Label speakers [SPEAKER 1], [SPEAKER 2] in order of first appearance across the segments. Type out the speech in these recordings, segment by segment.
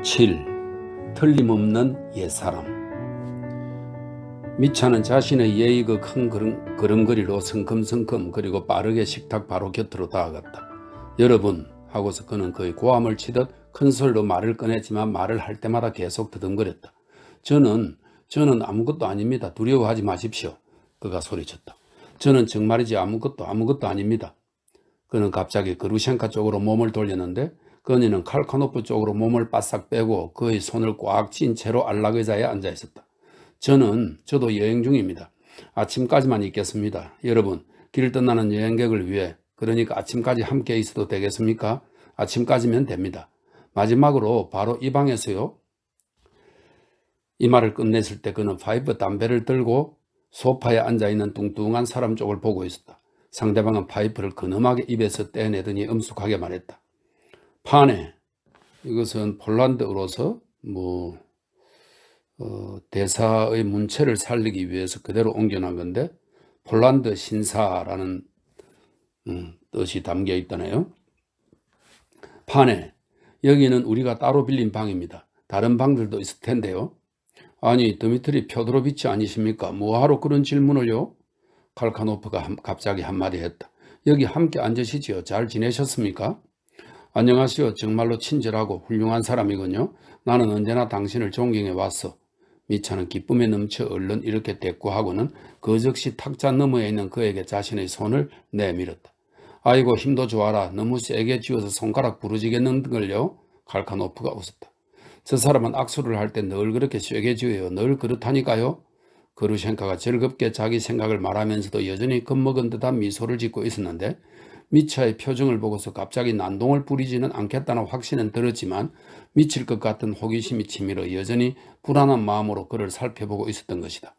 [SPEAKER 1] 7. 틀림없는 옛사람. 미차는 자신의 예의가 큰 걸음걸이로 성큼성큼 그리고 빠르게 식탁 바로 곁으로 다가갔다. 여러분 하고서 그는 거의 고함을 치듯 큰 소리로 말을 꺼냈지만 말을 할 때마다 계속 더듬거렸다. 저는 아무것도 아닙니다. 두려워하지 마십시오. 그가 소리쳤다. 저는 정말이지 아무것도 아닙니다. 그는 갑자기 그루셴카 쪽으로 몸을 돌렸는데 그녀는 칼카노프 쪽으로 몸을 바싹 빼고 그의 손을 꽉 쥔 채로 안락의자에 앉아 있었다. 저도 여행 중입니다. 아침까지만 있겠습니다. 여러분, 길 떠나는 여행객을 위해 그러니까 아침까지 함께 있어도 되겠습니까? 아침까지면 됩니다. 마지막으로 바로 이 방에서요. 이 말을 끝냈을 때 그는 파이프 담배를 들고 소파에 앉아있는 뚱뚱한 사람 쪽을 보고 있었다. 상대방은 파이프를 근엄하게 입에서 떼내더니 엄숙하게 말했다. 파네. 이것은 폴란드어로서 대사의 문체를 살리기 위해서 그대로 옮겨놓은 건데 폴란드 신사라는 뜻이 담겨 있다네요. 파네. 여기는 우리가 따로 빌린 방입니다. 다른 방들도 있을 텐데요. 아니, 드미트리 펴도로비치 아니십니까? 뭐하러 그런 질문을요? 칼카노프가 갑자기 한마디 했다. 여기 함께 앉으시지요. 잘 지내셨습니까? 안녕하시오. 정말로 친절하고 훌륭한 사람이군요. 나는 언제나 당신을 존경해 왔어. 미차는 기쁨에 넘쳐 얼른 이렇게 대꾸하고는 그 즉시 탁자 너머에 있는 그에게 자신의 손을 내밀었다. 아이고 힘도 좋아라. 너무 세게 쥐어서 손가락 부러지겠는걸요? 칼카노프가 웃었다. 저 사람은 악수를 할 때 늘 그렇게 세게 쥐어요. 늘 그렇다니까요. 그루셴카가 즐겁게 자기 생각을 말하면서도 여전히 겁먹은 듯한 미소를 짓고 있었는데 미차의 표정을 보고서 갑자기 난동을 부리지는 않겠다는 확신은 들었지만 미칠 것 같은 호기심이 치밀어 여전히 불안한 마음으로 그를 살펴보고 있었던 것이다.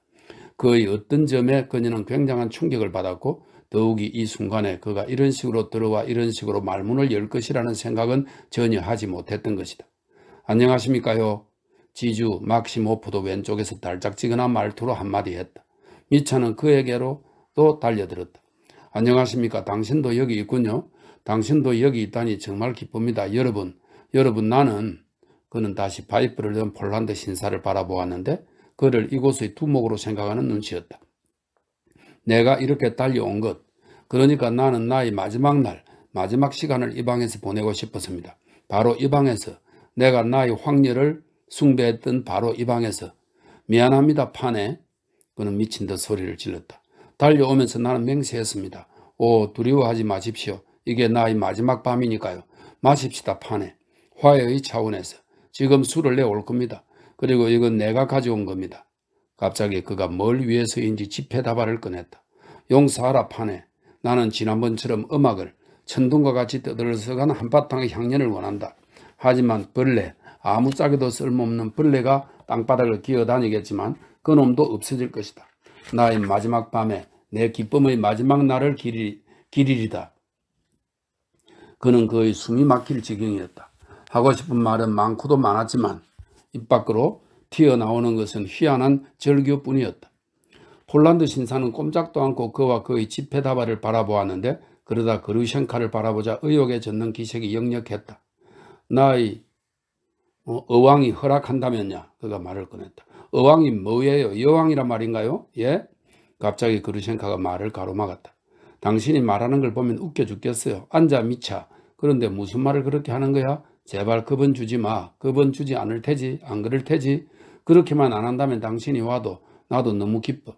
[SPEAKER 1] 그의 어떤 점에 그녀는 굉장한 충격을 받았고 더욱이 이 순간에 그가 이런 식으로 들어와 이런 식으로 말문을 열 것이라는 생각은 전혀 하지 못했던 것이다. 안녕하십니까요? 지주 막시모프도 왼쪽에서 달짝지근한 말투로 한마디 했다. 미차는 그에게로 또 달려들었다. 안녕하십니까. 당신도 여기 있군요. 당신도 여기 있다니 정말 기쁩니다. 여러분 나는 그는 다시 파이프를 든 폴란드 신사를 바라보았는데 그를 이곳의 두목으로 생각하는 눈치였다. 내가 이렇게 달려온 것 그러니까 나는 나의 마지막 시간을 이 방에서 보내고 싶었습니다. 바로 이 방에서 내가 나의 황녀를 숭배했던 바로 이 방에서 미안합니다. 파네. 그는 미친 듯 소리를 질렀다. 달려오면서 나는 맹세했습니다. 오, 두려워하지 마십시오. 이게 나의 마지막 밤이니까요. 마십시다, 파네. 화해의 차원에서. 지금 술을 내올 겁니다. 그리고 이건 내가 가져온 겁니다. 갑자기 그가 뭘 위해서인지 지폐다발을 꺼냈다. 용서하라, 파네. 나는 지난번처럼 음악을 천둥과 같이 떠들어서간 한바탕의 향연을 원한다. 하지만 벌레, 아무짝에도 쓸모없는 벌레가 땅바닥을 기어다니겠지만 그 놈도 없어질 것이다. 나의 마지막 밤에 내 기쁨의 마지막 날을 기리리다. 그는 그의 숨이 막힐 지경이었다. 하고 싶은 말은 많고도 많았지만 입 밖으로 튀어나오는 것은 희한한 절규뿐이었다. 폴란드 신사는 꼼짝도 않고 그와 그의 지폐다발을 바라보았는데 그러다 그루셴카를 바라보자 의욕에 젖는 기색이 역력했다. 나의 어왕이 허락한다면야. 그가 말을 꺼냈다. 어왕이 뭐예요? 여왕이란 말인가요? 예? 갑자기 그루셴카가 말을 가로막았다. 당신이 말하는 걸 보면 웃겨 죽겠어요. 앉아 미차. 그런데 무슨 말을 그렇게 하는 거야? 제발 겁은 주지 마. 겁은 주지 않을 테지. 안 그럴 테지. 그렇게만 안 한다면 당신이 와도 나도 너무 기뻐.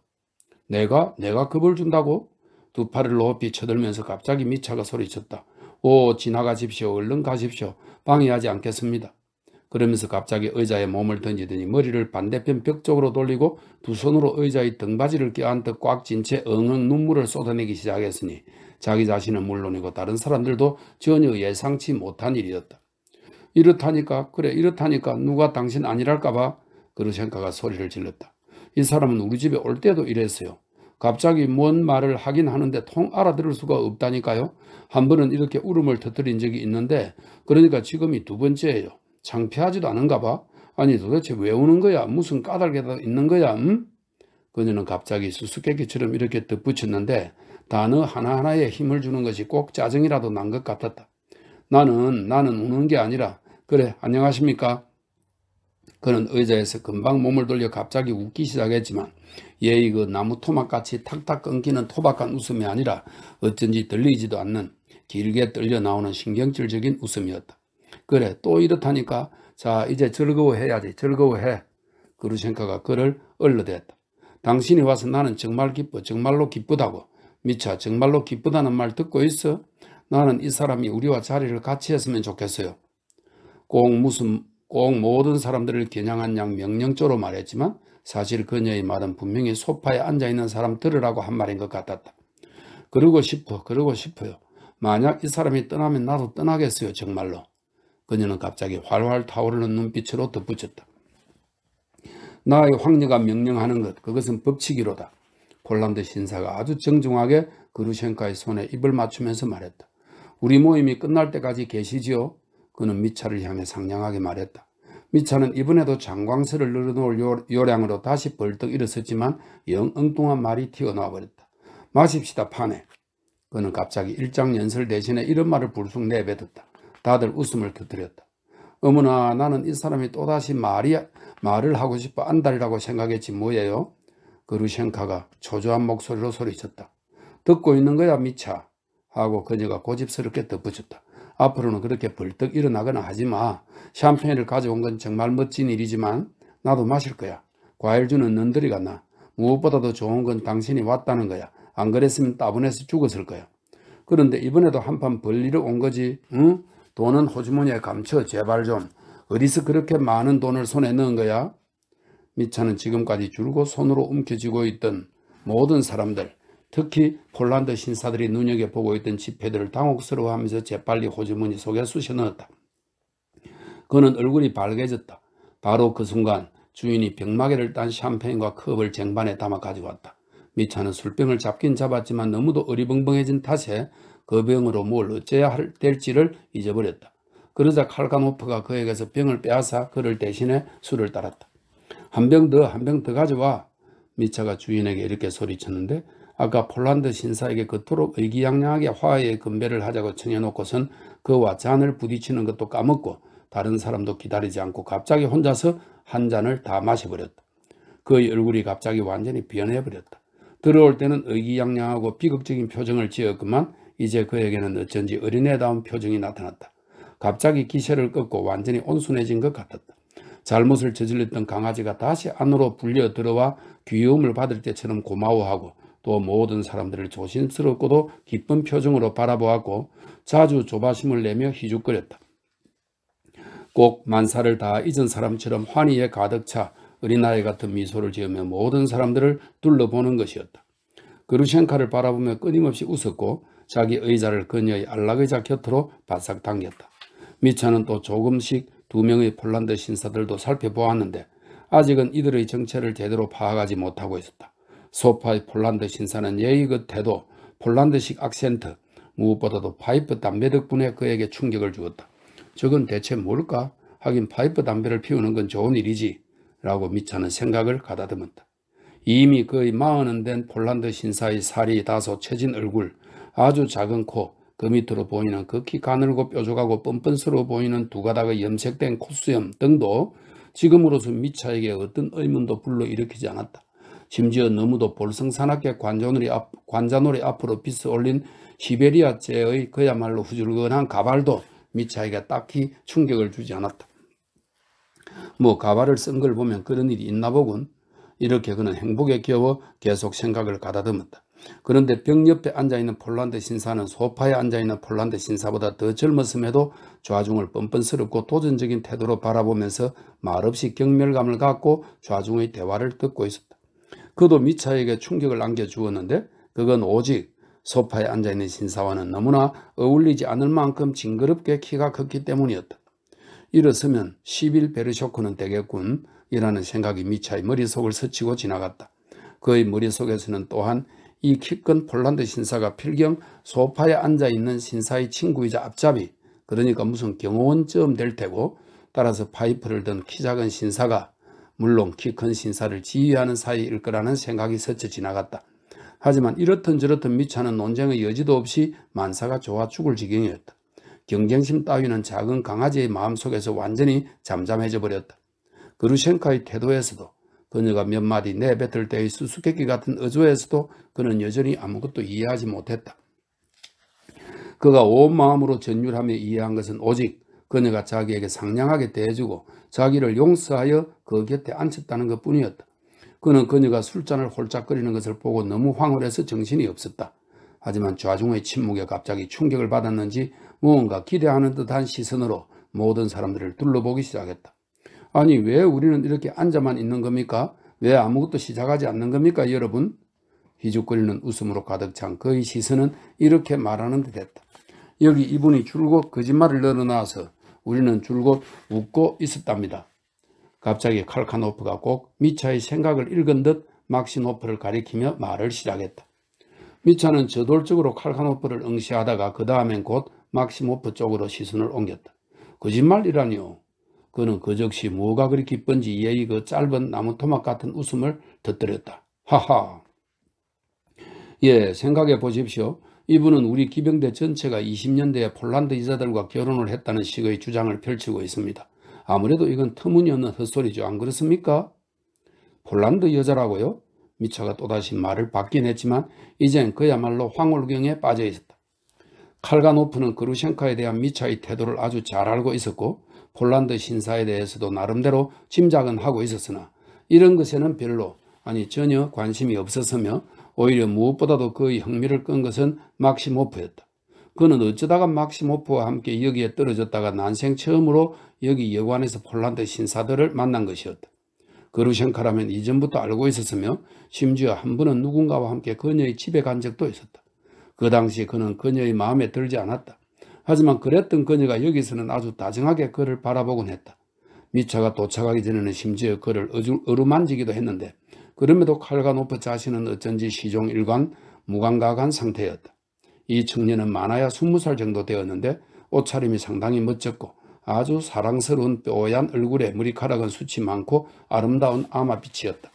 [SPEAKER 1] 내가 겁을 준다고? 두 팔을 높이 쳐들면서 갑자기 미차가 소리쳤다. 오, 지나가십시오. 얼른 가십시오. 방해하지 않겠습니다. 그러면서 갑자기 의자에 몸을 던지더니 머리를 반대편 벽 쪽으로 돌리고 두 손으로 의자의 등받이를 껴안듯 꽉 쥔 채 엉엉 눈물을 쏟아내기 시작했으니 자기 자신은 물론이고 다른 사람들도 전혀 예상치 못한 일이었다. 이렇다니까 누가 당신 아니랄까봐 그루셴카가 소리를 질렀다. 이 사람은 우리 집에 올 때도 이랬어요. 갑자기 뭔 말을 하긴 하는데 통 알아들을 수가 없다니까요. 한 번은 이렇게 울음을 터뜨린 적이 있는데 그러니까 지금이 두 번째예요. 창피하지도 않은가 봐. 아니 도대체 왜 우는 거야? 무슨 까닭이 있는 거야? 그녀는 갑자기 수수께끼처럼 이렇게 덧붙였는데 단어 하나하나에 힘을 주는 것이 꼭 짜증이라도 난 것 같았다. 나는 우는 게 아니라 그래 안녕하십니까? 그는 의자에서 금방 몸을 돌려 갑자기 웃기 시작했지만 예의 그 나무 토막같이 탁탁 끊기는 토박한 웃음이 아니라 어쩐지 들리지도 않는 길게 떨려 나오는 신경질적인 웃음이었다. 그래, 또 이렇다니까. 자, 이제 즐거워해야지. 즐거워해. 그루셴카가 그를 얼러댔다. 당신이 와서 나는 정말 기뻐. 정말로 기쁘다고. 미차, 정말로 기쁘다는 말 듣고 있어? 나는 이 사람이 우리와 자리를 같이 했으면 좋겠어요. 꼭 모든 사람들을 겨냥한 양 명령조로 말했지만 사실 그녀의 말은 분명히 소파에 앉아있는 사람 들으라고 한 말인 것 같았다. 그러고 싶어요. 만약 이 사람이 떠나면 나도 떠나겠어요, 정말로. 그녀는 갑자기 활활 타오르는 눈빛으로 덧붙였다. 나의 황녀가 명령하는 것, 그것은 법칙이로다. 폴란드 신사가 아주 정중하게 그루셴카의 손에 입을 맞추면서 말했다. 우리 모임이 끝날 때까지 계시지요? 그는 미차를 향해 상냥하게 말했다. 미차는 이번에도 장광설을 늘어놓을 요량으로 다시 벌떡 일어섰지만 영 엉뚱한 말이 튀어나와 버렸다. 마십시다, 파네. 그는 갑자기 일장연설 대신에 이런 말을 불쑥 내뱉었다. 다들 웃음을 터뜨렸다. 어머나, 나는 이 사람이 또다시 말을 하고 싶어 안달이라고 생각했지 뭐예요? 그루셴카가 초조한 목소리로 소리쳤다. 듣고 있는 거야, 미차. 하고 그녀가 고집스럽게 덧붙였다. 앞으로는 그렇게 벌떡 일어나거나 하지 마. 샴페인을 가져온 건 정말 멋진 일이지만 나도 마실 거야. 과일 주는 넌들이가 나. 무엇보다도 좋은 건 당신이 왔다는 거야. 안 그랬으면 따분해서 죽었을 거야. 그런데 이번에도 한판 벌리러 온 거지. 응? 돈은 호주머니에 감춰. 제발 좀. 어디서 그렇게 많은 돈을 손에 넣은 거야? 미차는 지금까지 줄고 손으로 움켜쥐고 있던 모든 사람들, 특히 폴란드 신사들이 눈여겨보고 있던 지폐들을 당혹스러워하면서 재빨리 호주머니 속에 쑤셔 넣었다. 그는 얼굴이 밝아졌다. 바로 그 순간 주인이 병마개를 딴 샴페인과 컵을 쟁반에 담아 가져왔다. 미차는 술병을 잡긴 잡았지만 너무도 어리벙벙해진 탓에 그 병으로 뭘 어째야 될지를 잊어버렸다. 그러자 칼간호프가 그에게서 병을 빼앗아 그를 대신해 술을 따랐다. 한 병 더 가져와. 미차가 주인에게 이렇게 소리쳤는데 아까 폴란드 신사에게 그토록 의기양양하게 화해의 건배를 하자고 청해놓고선 그와 잔을 부딪히는 것도 까먹고 다른 사람도 기다리지 않고 갑자기 혼자서 한 잔을 다 마셔버렸다. 그의 얼굴이 갑자기 완전히 변해버렸다. 들어올 때는 의기양양하고 비극적인 표정을 지었구만 이제 그에게는 어쩐지 어린애다운 표정이 나타났다. 갑자기 기세를 꺾고 완전히 온순해진 것 같았다. 잘못을 저질렀던 강아지가 다시 안으로 불려 들어와 귀여움을 받을 때처럼 고마워하고 또 모든 사람들을 조심스럽고도 기쁜 표정으로 바라보았고 자주 조바심을 내며 희죽거렸다. 꼭 만사를 다 잊은 사람처럼 환희에 가득 차 어린아이 같은 미소를 지으며 모든 사람들을 둘러보는 것이었다. 그루셴카를 바라보며 끊임없이 웃었고 자기 의자를 그녀의 안락의자 곁으로 바싹 당겼다. 미차는 또 조금씩 두 명의 폴란드 신사들도 살펴보았는데 아직은 이들의 정체를 제대로 파악하지 못하고 있었다. 소파의 폴란드 신사는 예의 그 태도, 폴란드식 악센트, 무엇보다도 파이프 담배 덕분에 그에게 충격을 주었다. 저건 대체 뭘까? 하긴 파이프 담배를 피우는 건 좋은 일이지 라고 미차는 생각을 가다듬었다. 이미 거의 40은 된 폴란드 신사의 살이 다소 처진 얼굴, 아주 작은 코, 그 밑으로 보이는 극히 가늘고 뾰족하고 뻔뻔스러워 보이는 두 가닥의 염색된 콧수염 등도 지금으로서 미차에게 어떤 의문도 불러일으키지 않았다. 심지어 너무도 볼성사납게 관자놀이 앞으로 빗어 올린 시베리아제의 그야말로 후줄근한 가발도 미차에게 딱히 충격을 주지 않았다. 뭐 가발을 쓴 걸 보면 그런 일이 있나 보군. 이렇게 그는 행복에 겨워 계속 생각을 가다듬었다. 그런데 벽 옆에 앉아있는 폴란드 신사는 소파에 앉아있는 폴란드 신사보다 더 젊었음에도 좌중을 뻔뻔스럽고 도전적인 태도로 바라보면서 말없이 경멸감을 갖고 좌중의 대화를 듣고 있었다. 그도 미차에게 충격을 안겨주었는데 그건 오직 소파에 앉아있는 신사와는 너무나 어울리지 않을 만큼 징그럽게 키가 컸기 때문이었다. 일어서면 10일 베르쇼크는 되겠군 이라는 생각이 미차의 머릿속을 스치고 지나갔다. 그의 머릿속에서는 또한 이 키 큰 폴란드 신사가 필경 소파에 앉아있는 신사의 친구이자 앞잡이, 그러니까 무슨 경호원쯤 될 테고 따라서 파이프를 든 키 작은 신사가 물론 키 큰 신사를 지휘하는 사이일 거라는 생각이 스쳐 지나갔다. 하지만 이렇든 저렇든 미차는 논쟁의 여지도 없이 만사가 좋아 죽을 지경이었다. 경쟁심 따위는 작은 강아지의 마음속에서 완전히 잠잠해져 버렸다. 그루셴카의 태도에서도 그녀가 몇 마디 내뱉을 때의 수수께끼 같은 어조에서도 그는 여전히 아무것도 이해하지 못했다. 그가 온 마음으로 전율하며 이해한 것은 오직 그녀가 자기에게 상냥하게 대해주고 자기를 용서하여 그 곁에 앉혔다는 것뿐이었다. 그는 그녀가 술잔을 홀짝거리는 것을 보고 너무 황홀해서 정신이 없었다. 하지만 좌중의 침묵에 갑자기 충격을 받았는지 무언가 기대하는 듯한 시선으로 모든 사람들을 둘러보기 시작했다. 아니, 왜 우리는 이렇게 앉아만 있는 겁니까? 왜 아무것도 시작하지 않는 겁니까, 여러분? 희죽거리는 웃음으로 가득 찬 그의 시선은 이렇게 말하는 듯했다. 여기 이분이 줄곧 거짓말을 늘어놔서 우리는 줄곧 웃고 있었답니다. 갑자기 칼카노프가 꼭 미차의 생각을 읽은 듯 막시노프를 가리키며 말을 시작했다. 미차는 저돌적으로 칼카노프를 응시하다가 그 다음엔 곧 막시모프 쪽으로 시선을 옮겼다. 거짓말이라니요. 그는 그 즉시 뭐가 그리 기쁜지 이의 그 짧은 나무 토막 같은 웃음을 터뜨렸다. 하하. 예, 생각해 보십시오. 이분은 우리 기병대 전체가 20년대에 폴란드 여자들과 결혼을 했다는 식의 주장을 펼치고 있습니다. 아무래도 이건 터무니없는 헛소리죠. 안 그렇습니까? 폴란드 여자라고요? 미차가 또다시 말을 받긴 했지만 이젠 그야말로 황홀경에 빠져 있었다. 칼가노프는 그루셴카에 대한 미차의 태도를 아주 잘 알고 있었고 폴란드 신사에 대해서도 나름대로 짐작은 하고 있었으나 이런 것에는 전혀 관심이 없었으며 오히려 무엇보다도 그의 흥미를 끈 것은 막시모프였다. 그는 어쩌다가 막시모프와 함께 여기에 떨어졌다가 난생 처음으로 여기 여관에서 폴란드 신사들을 만난 것이었다. 그루셴카라면 이전부터 알고 있었으며 심지어 한 번은 누군가와 함께 그녀의 집에 간 적도 있었다. 그 당시 그는 그녀의 마음에 들지 않았다. 하지만 그랬던 그녀가 여기서는 아주 다정하게 그를 바라보곤 했다. 미차가 도착하기 전에는 심지어 그를 어루만지기도 했는데 그럼에도 칼가노프 자신은 어쩐지 시종일관 무감각한 상태였다. 이 청년은 많아야 20살 정도 되었는데 옷차림이 상당히 멋졌고 아주 사랑스러운 뽀얀 얼굴에 머리카락은 숱이 많고 아름다운 아마빛이었다.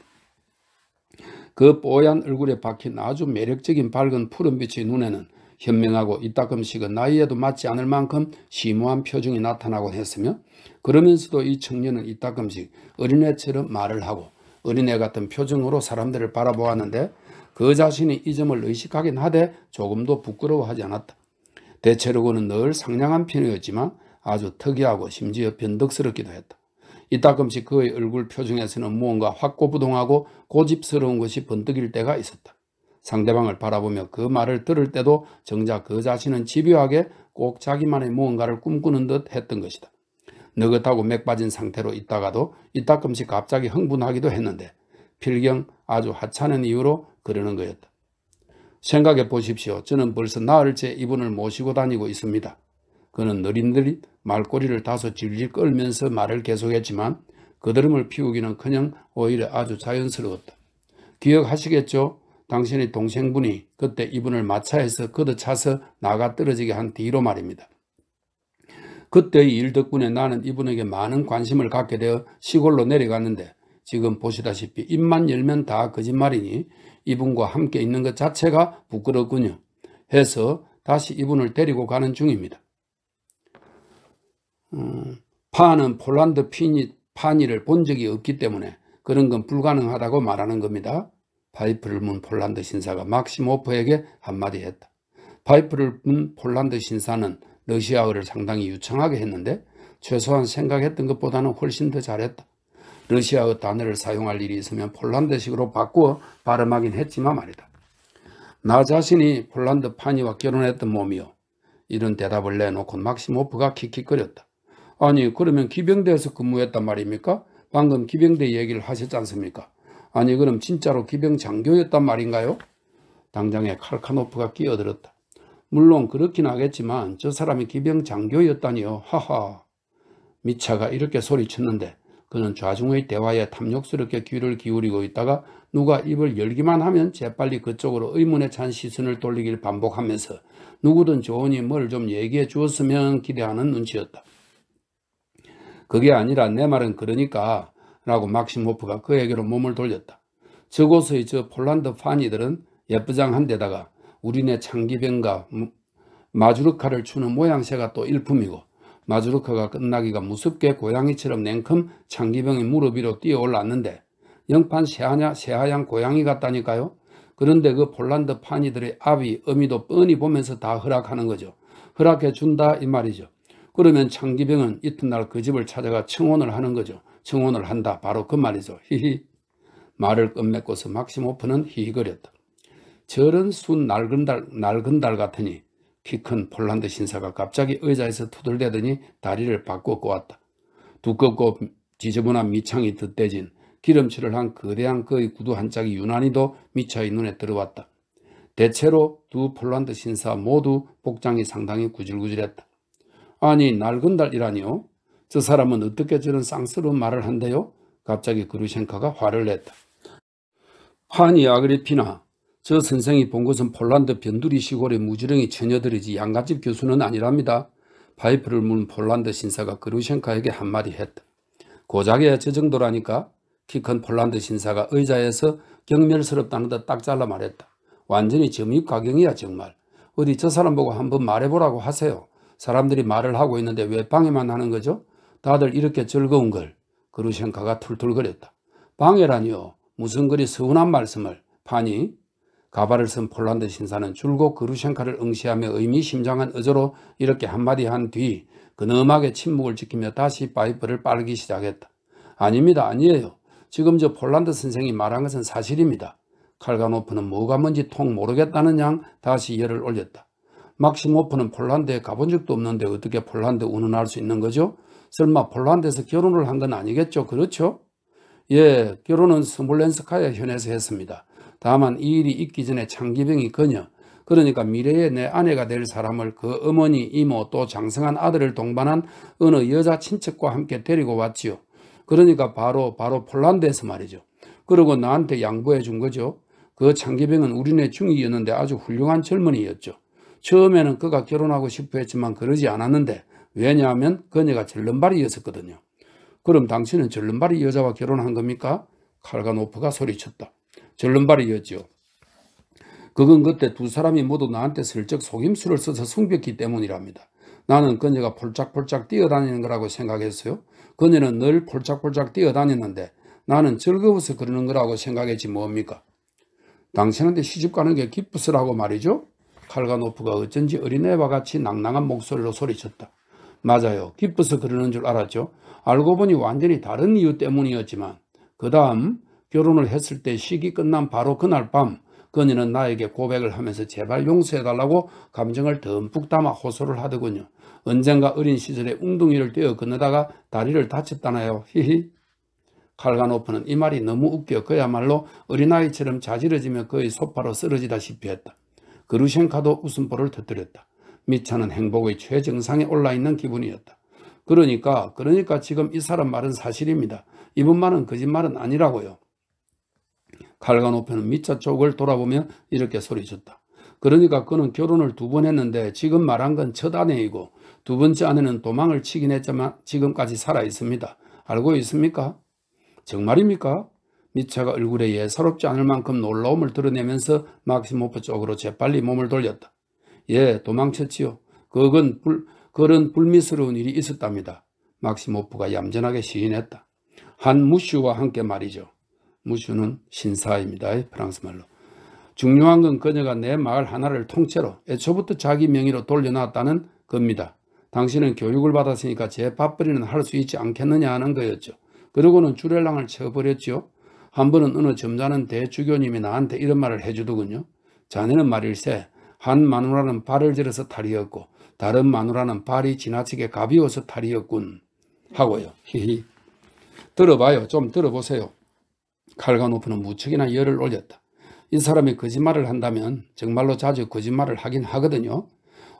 [SPEAKER 1] 그 뽀얀 얼굴에 박힌 아주 매력적인 밝은 푸른빛의 눈에는 현명하고 이따금씩은 나이에도 맞지 않을 만큼 심오한 표정이 나타나곤 했으며 그러면서도 이 청년은 이따금씩 어린애처럼 말을 하고 어린애 같은 표정으로 사람들을 바라보았는데 그 자신이 이 점을 의식하긴 하되 조금도 부끄러워하지 않았다. 대체로 그는 늘 상냥한 편이었지만 아주 특이하고 심지어 변덕스럽기도 했다. 이따금씩 그의 얼굴 표정에서는 무언가 확고부동하고 고집스러운 것이 번뜩일 때가 있었다. 상대방을 바라보며 그 말을 들을 때도 정작 그 자신은 집요하게 꼭 자기만의 무언가를 꿈꾸는 듯 했던 것이다. 느긋하고 맥 빠진 상태로 있다가도 이따금씩 갑자기 흥분하기도 했는데 필경 아주 하찮은 이유로 그러는 거였다. 생각해 보십시오. 저는 벌써 나흘째 이분을 모시고 다니고 있습니다. 그는 느릿느릿 말꼬리를 다소 질질 끌면서 말을 계속했지만 그드름을 피우기는커녕 오히려 아주 자연스러웠다. 기억하시겠죠? 당신의 동생분이 그때 이분을 마차에서 걷어차서 나가 떨어지게 한 뒤로 말입니다. 그때의 일 덕분에 나는 이분에게 많은 관심을 갖게 되어 시골로 내려갔는데 지금 보시다시피 입만 열면 다 거짓말이니 이분과 함께 있는 것 자체가 부끄럽군요. 해서 다시 이분을 데리고 가는 중입니다. 파는 폴란드 파니를 본 적이 없기 때문에 그런 건 불가능하다고 말하는 겁니다. 파이프를 문 폴란드 신사가 막시모프에게 한마디 했다. 파이프를 문 폴란드 신사는 러시아어를 상당히 유창하게 했는데 최소한 생각했던 것보다는 훨씬 더 잘했다. 러시아어 단어를 사용할 일이 있으면 폴란드식으로 바꾸어 발음하긴 했지만 말이다. 나 자신이 폴란드 파니와 결혼했던 몸이요. 이런 대답을 내놓고 막시모프가 킥킥거렸다. 아니, 그러면 기병대에서 근무했단 말입니까? 방금 기병대 얘기를 하셨지 않습니까? 아니, 그럼 진짜로 기병 장교였단 말인가요? 당장에 칼카노프가 끼어들었다. 물론 그렇긴 하겠지만 저 사람이 기병 장교였다니요. 하하. 미차가 이렇게 소리쳤는데 그는 좌중의 대화에 탐욕스럽게 귀를 기울이고 있다가 누가 입을 열기만 하면 재빨리 그쪽으로 의문에 찬 시선을 돌리길 반복하면서 누구든 좋으니 뭘 좀 얘기해 주었으면 기대하는 눈치였다. 그게 아니라 내 말은 그러니까 라고 막시모프가 그에게로 몸을 돌렸다. 저곳의 저 폴란드 파니들은 예쁘장한 데다가 우리네 창기병과 마주르카를 추는 모양새가 또 일품이고 마주르카가 끝나기가 무섭게 고양이처럼 냉큼 창기병이 무릎 위로 뛰어 올랐는데 영판 새하얀 고양이 같다니까요. 그런데 그 폴란드 파니들의 아비, 어미도 뻔히 보면서 다 허락하는 거죠. 허락해 준다 이 말이죠. 그러면 창기병은 이튿날 그 집을 찾아가 청혼을 하는 거죠. 청혼을 한다. 바로 그 말이죠. 히히. 말을 끝맺고서 막시모프는 히히거렸다. 저런 순 낡은 달 같으니 키 큰 폴란드 신사가 갑자기 의자에서 투덜대더니 다리를 바꿔 꼬았다. 두껍고 지저분한 밑창이 덧대진 기름칠을 한 거대한 그의 구두 한 짝이 유난히도 미처이 눈에 들어왔다. 대체로 두 폴란드 신사 모두 복장이 상당히 구질구질했다. 아니 낡은 달이라니요? 저 사람은 어떻게 저런 쌍스러운 말을 한대요? 갑자기 그루셴카가 화를 냈다. 파니 아그리피나, 저 선생이 본 것은 폴란드 변두리 시골의 무지렁이 처녀들이지 양갓집 교수는 아니랍니다. 파이프를 문 폴란드 신사가 그루셴카에게 한마디 했다. 고작에 저 정도라니까? 키 큰 폴란드 신사가 의자에서 경멸스럽다는 듯 딱 잘라 말했다. 완전히 점입가경이야 정말. 어디 저 사람 보고 한번 말해보라고 하세요. 사람들이 말을 하고 있는데 왜 방해만 하는 거죠? 다들 이렇게 즐거운 걸. 그루셴카가 툴툴거렸다. 방해라니요. 무슨 그리 서운한 말씀을. 파니? 가발을 쓴 폴란드 신사는 줄곧 그루셴카를 응시하며 의미심장한 어조로 이렇게 한마디 한 뒤 근엄하게 침묵을 지키며 다시 파이프를 빨기 시작했다. 아닙니다. 아니에요. 지금 저 폴란드 선생이 말한 것은 사실입니다. 칼가노프는 뭐가 뭔지 통 모르겠다는 양 다시 열을 올렸다. 막시모프는 폴란드에 가본 적도 없는데 어떻게 폴란드 운운할 수 있는 거죠? 설마 폴란드에서 결혼을 한 건 아니겠죠? 그렇죠? 예, 결혼은 스몰렌스카야 현에서 했습니다. 다만 이 일이 있기 전에 창기병이 그녀, 그러니까 미래의 내 아내가 될 사람을 그 어머니, 이모 또 장성한 아들을 동반한 어느 여자 친척과 함께 데리고 왔지요. 그러니까 바로 폴란드에서 말이죠. 그리고 나한테 양보해 준 거죠. 그 창기병은 우리네 중이였는데 아주 훌륭한 젊은이였죠. 처음에는 그가 결혼하고 싶어 했지만 그러지 않았는데 왜냐하면 그녀가 절름발이였었거든요. 그럼 당신은 절름발이 여자와 결혼한 겁니까? 칼가노프가 소리쳤다. 절름발이였죠. 그건 그때 두 사람이 모두 나한테 슬쩍 속임수를 써서 숨겼기 때문이랍니다. 나는 그녀가 폴짝폴짝 뛰어다니는 거라고 생각했어요. 그녀는 늘 폴짝폴짝 뛰어다녔는데 나는 즐거워서 그러는 거라고 생각했지 뭡니까? 당신한테 시집 가는 게 기쁘스라고 말이죠? 칼가노프가 어쩐지 어린애와 같이 낭낭한 목소리로 소리쳤다. 맞아요. 기뻐서 그러는 줄 알았죠. 알고 보니 완전히 다른 이유 때문이었지만 그 다음 결혼을 했을 때 시기 끝난 바로 그날 밤 그녀는 나에게 고백을 하면서 제발 용서해달라고 감정을 듬뿍 담아 호소를 하더군요. 언젠가 어린 시절에 웅둥이를 뛰어 건너다가 다리를 다쳤다나요. 히히. 칼가노프는 이 말이 너무 웃겨 그야말로 어린아이처럼 자지러지며 그의 소파로 쓰러지다시피 했다. 그루셴카도 웃음보를 터뜨렸다. 미차는 행복의 최정상에 올라있는 기분이었다. 그러니까 지금 이 사람 말은 사실입니다. 이분 말은 거짓말은 아니라고요. 칼가노프는 미차 쪽을 돌아보며 이렇게 소리쳤다. 그러니까 그는 결혼을 2번 했는데 지금 말한 건 첫 아내이고 두 번째 아내는 도망을 치긴 했지만 지금까지 살아 있습니다. 알고 있습니까? 정말입니까? 미차가 얼굴에 예사롭지 않을 만큼 놀라움을 드러내면서 막시모프 쪽으로 재빨리 몸을 돌렸다. 예, 도망쳤지요. 그런 불미스러운 일이 있었답니다. 막시모프가 얌전하게 시인했다. 한 무슈와 함께 말이죠. 무슈는 신사입니다. 프랑스 말로. 중요한 건 그녀가 내 마을 하나를 통째로 애초부터 자기 명의로 돌려놨다는 겁니다. 당신은 교육을 받았으니까 제 밥벌이는 할 수 있지 않겠느냐 하는 거였죠. 그러고는 주렐랑을 쳐버렸죠. 한 번은 어느 점잖은 대주교님이 나한테 이런 말을 해주더군요. 자네는 말일세 한 마누라는 발을 들어서 탈이었고 다른 마누라는 발이 지나치게 가벼워서 탈이었군 하고요. 히히. 들어봐요. 좀 들어보세요. 칼가노프는 무척이나 열을 올렸다. 이 사람이 거짓말을 한다면 정말로 자주 거짓말을 하긴 하거든요.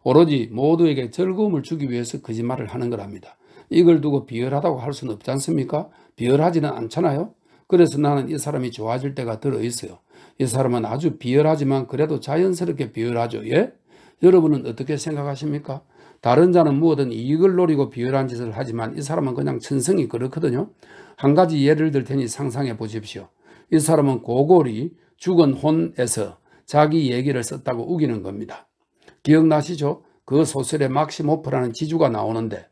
[SPEAKER 1] 오로지 모두에게 즐거움을 주기 위해서 거짓말을 하는 거랍니다. 이걸 두고 비열하다고 할 수는 없지 않습니까? 비열하지는 않잖아요. 그래서 나는 이 사람이 좋아질 때가 들어있어요. 이 사람은 아주 비열하지만 그래도 자연스럽게 비열하죠. 예? 여러분은 어떻게 생각하십니까? 다른 자는 뭐든 이익을 노리고 비열한 짓을 하지만 이 사람은 그냥 천성이 그렇거든요. 한 가지 예를 들 테니 상상해 보십시오. 이 사람은 고골이 죽은 혼에서 자기 얘기를 썼다고 우기는 겁니다. 기억나시죠? 그 소설에 막시모프라는 지주가 나오는데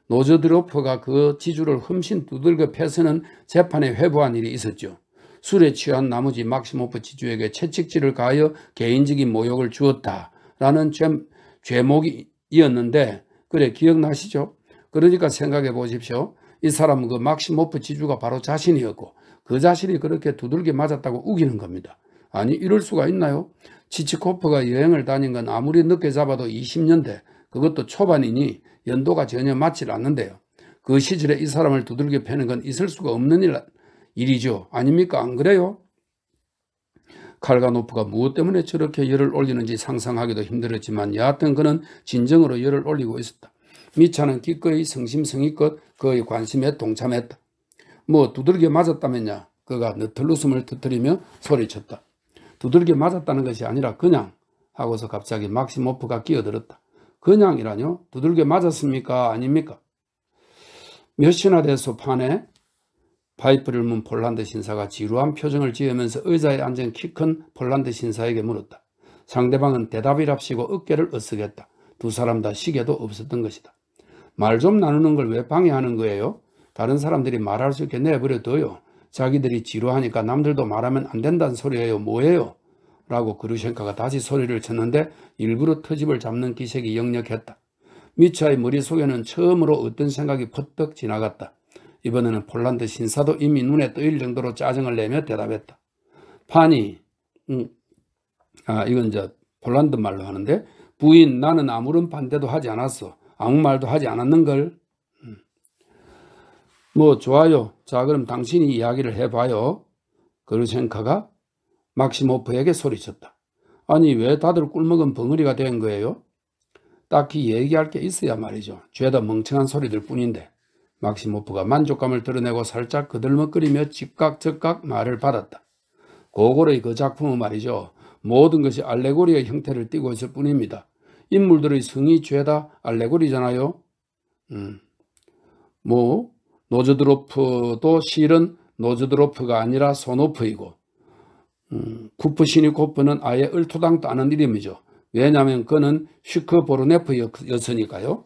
[SPEAKER 1] 노저드로프가 그 지주를 흠씬 두들겨 패서는 재판에 회부한 일이 있었죠. 술에 취한 나머지 막시모프 지주에게 채찍질을 가하여 개인적인 모욕을 주었다라는 죄목이었는데, 그래 기억나시죠? 그러니까 생각해 보십시오. 이 사람은 그 막시모프 지주가 바로 자신이었고 그 자신이 그렇게 두들겨 맞았다고 우기는 겁니다. 아니 이럴 수가 있나요? 치치코프가 여행을 다닌 건 아무리 늦게 잡아도 20년대, 그것도 초반이니 연도가 전혀 맞질 않는데요. 그 시절에 이 사람을 두들겨 패는 건 있을 수가 없는 일이죠. 아닙니까? 안 그래요? 칼가노프가 무엇 때문에 저렇게 열을 올리는지 상상하기도 힘들었지만 여하튼 그는 진정으로 열을 올리고 있었다. 미차는 기꺼이 성심성의껏 그의 관심에 동참했다. 뭐 두들겨 맞았다면야? 그가 너털 웃음을 터뜨리며 소리쳤다. 두들겨 맞았다는 것이 아니라 그냥 하고서 갑자기 막시모프가 끼어들었다. 그냥이라뇨? 두들겨 맞았습니까? 아닙니까? 몇이나 돼서 판에 파이프를 문 폴란드 신사가 지루한 표정을 지으면서 의자에 앉은 키 큰 폴란드 신사에게 물었다. 상대방은 대답이랍시고 어깨를 으쓱했다. 두 사람 다 시계도 없었던 것이다. 말 좀 나누는 걸 왜 방해하는 거예요? 다른 사람들이 말할 수 있게 내버려둬요. 자기들이 지루하니까 남들도 말하면 안 된다는 소리예요. 뭐예요? 라고 그루셴카가 다시 소리를 쳤는데 일부러 터집을 잡는 기색이 역력했다. 미차의 머릿속에는 처음으로 어떤 생각이 퍼뜩 지나갔다. 이번에는 폴란드 신사도 이미 눈에 떠일 정도로 짜증을 내며 대답했다. 판이 이건 이제 폴란드 말로 하는데, 부인 나는 아무런 반대도 하지 않았어. 아무 말도 하지 않았는걸. 뭐 좋아요. 자 그럼 당신이 이야기를 해봐요. 그루셴카가 막시모프에게 소리쳤다. 아니 왜 다들 꿀먹은 벙어리가 된 거예요? 딱히 얘기할 게 있어야 말이죠. 죄다 멍청한 소리들 뿐인데. 막시모프가 만족감을 드러내고 살짝 그들먹거리며 즉각 말을 받았다. 고골의 그 작품은 말이죠. 모든 것이 알레고리의 형태를 띠고 있을 뿐입니다. 인물들의 성이 죄다 알레고리잖아요. 뭐 노저드로프도 실은 노저드로프가 아니라 소노프이고 쿠프시니코프는 아예 얼토당도 않은 이름이죠. 왜냐하면 그는 슈크보르네프였으니까요.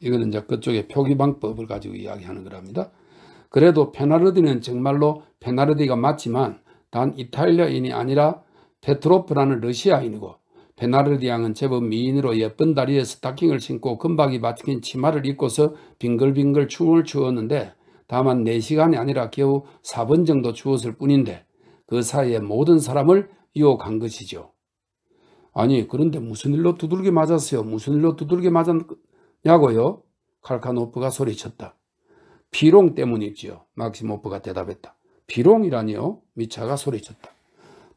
[SPEAKER 1] 이거는 이제 그쪽의 표기방법을 가지고 이야기하는 거랍니다. 그래도 페나르디는 정말로 페나르디가 맞지만 단 이탈리아인이 아니라 페트로프라는 러시아인이고, 페나르디 양은 제법 미인으로 예쁜 다리에 스타킹을 신고 금박이 박힌 치마를 입고서 빙글빙글 춤을 추었는데, 다만 4시간이 아니라 겨우 4번 정도 추었을 뿐인데 그 사이에 모든 사람을 유혹한 것이죠. 아니 그런데 무슨 일로 두들겨 맞았어요? 무슨 일로 두들겨 맞았냐고요? 칼카노프가 소리쳤다. 비롱 때문이지요. 막시모프가 대답했다. 비롱이라니요? 미차가 소리쳤다.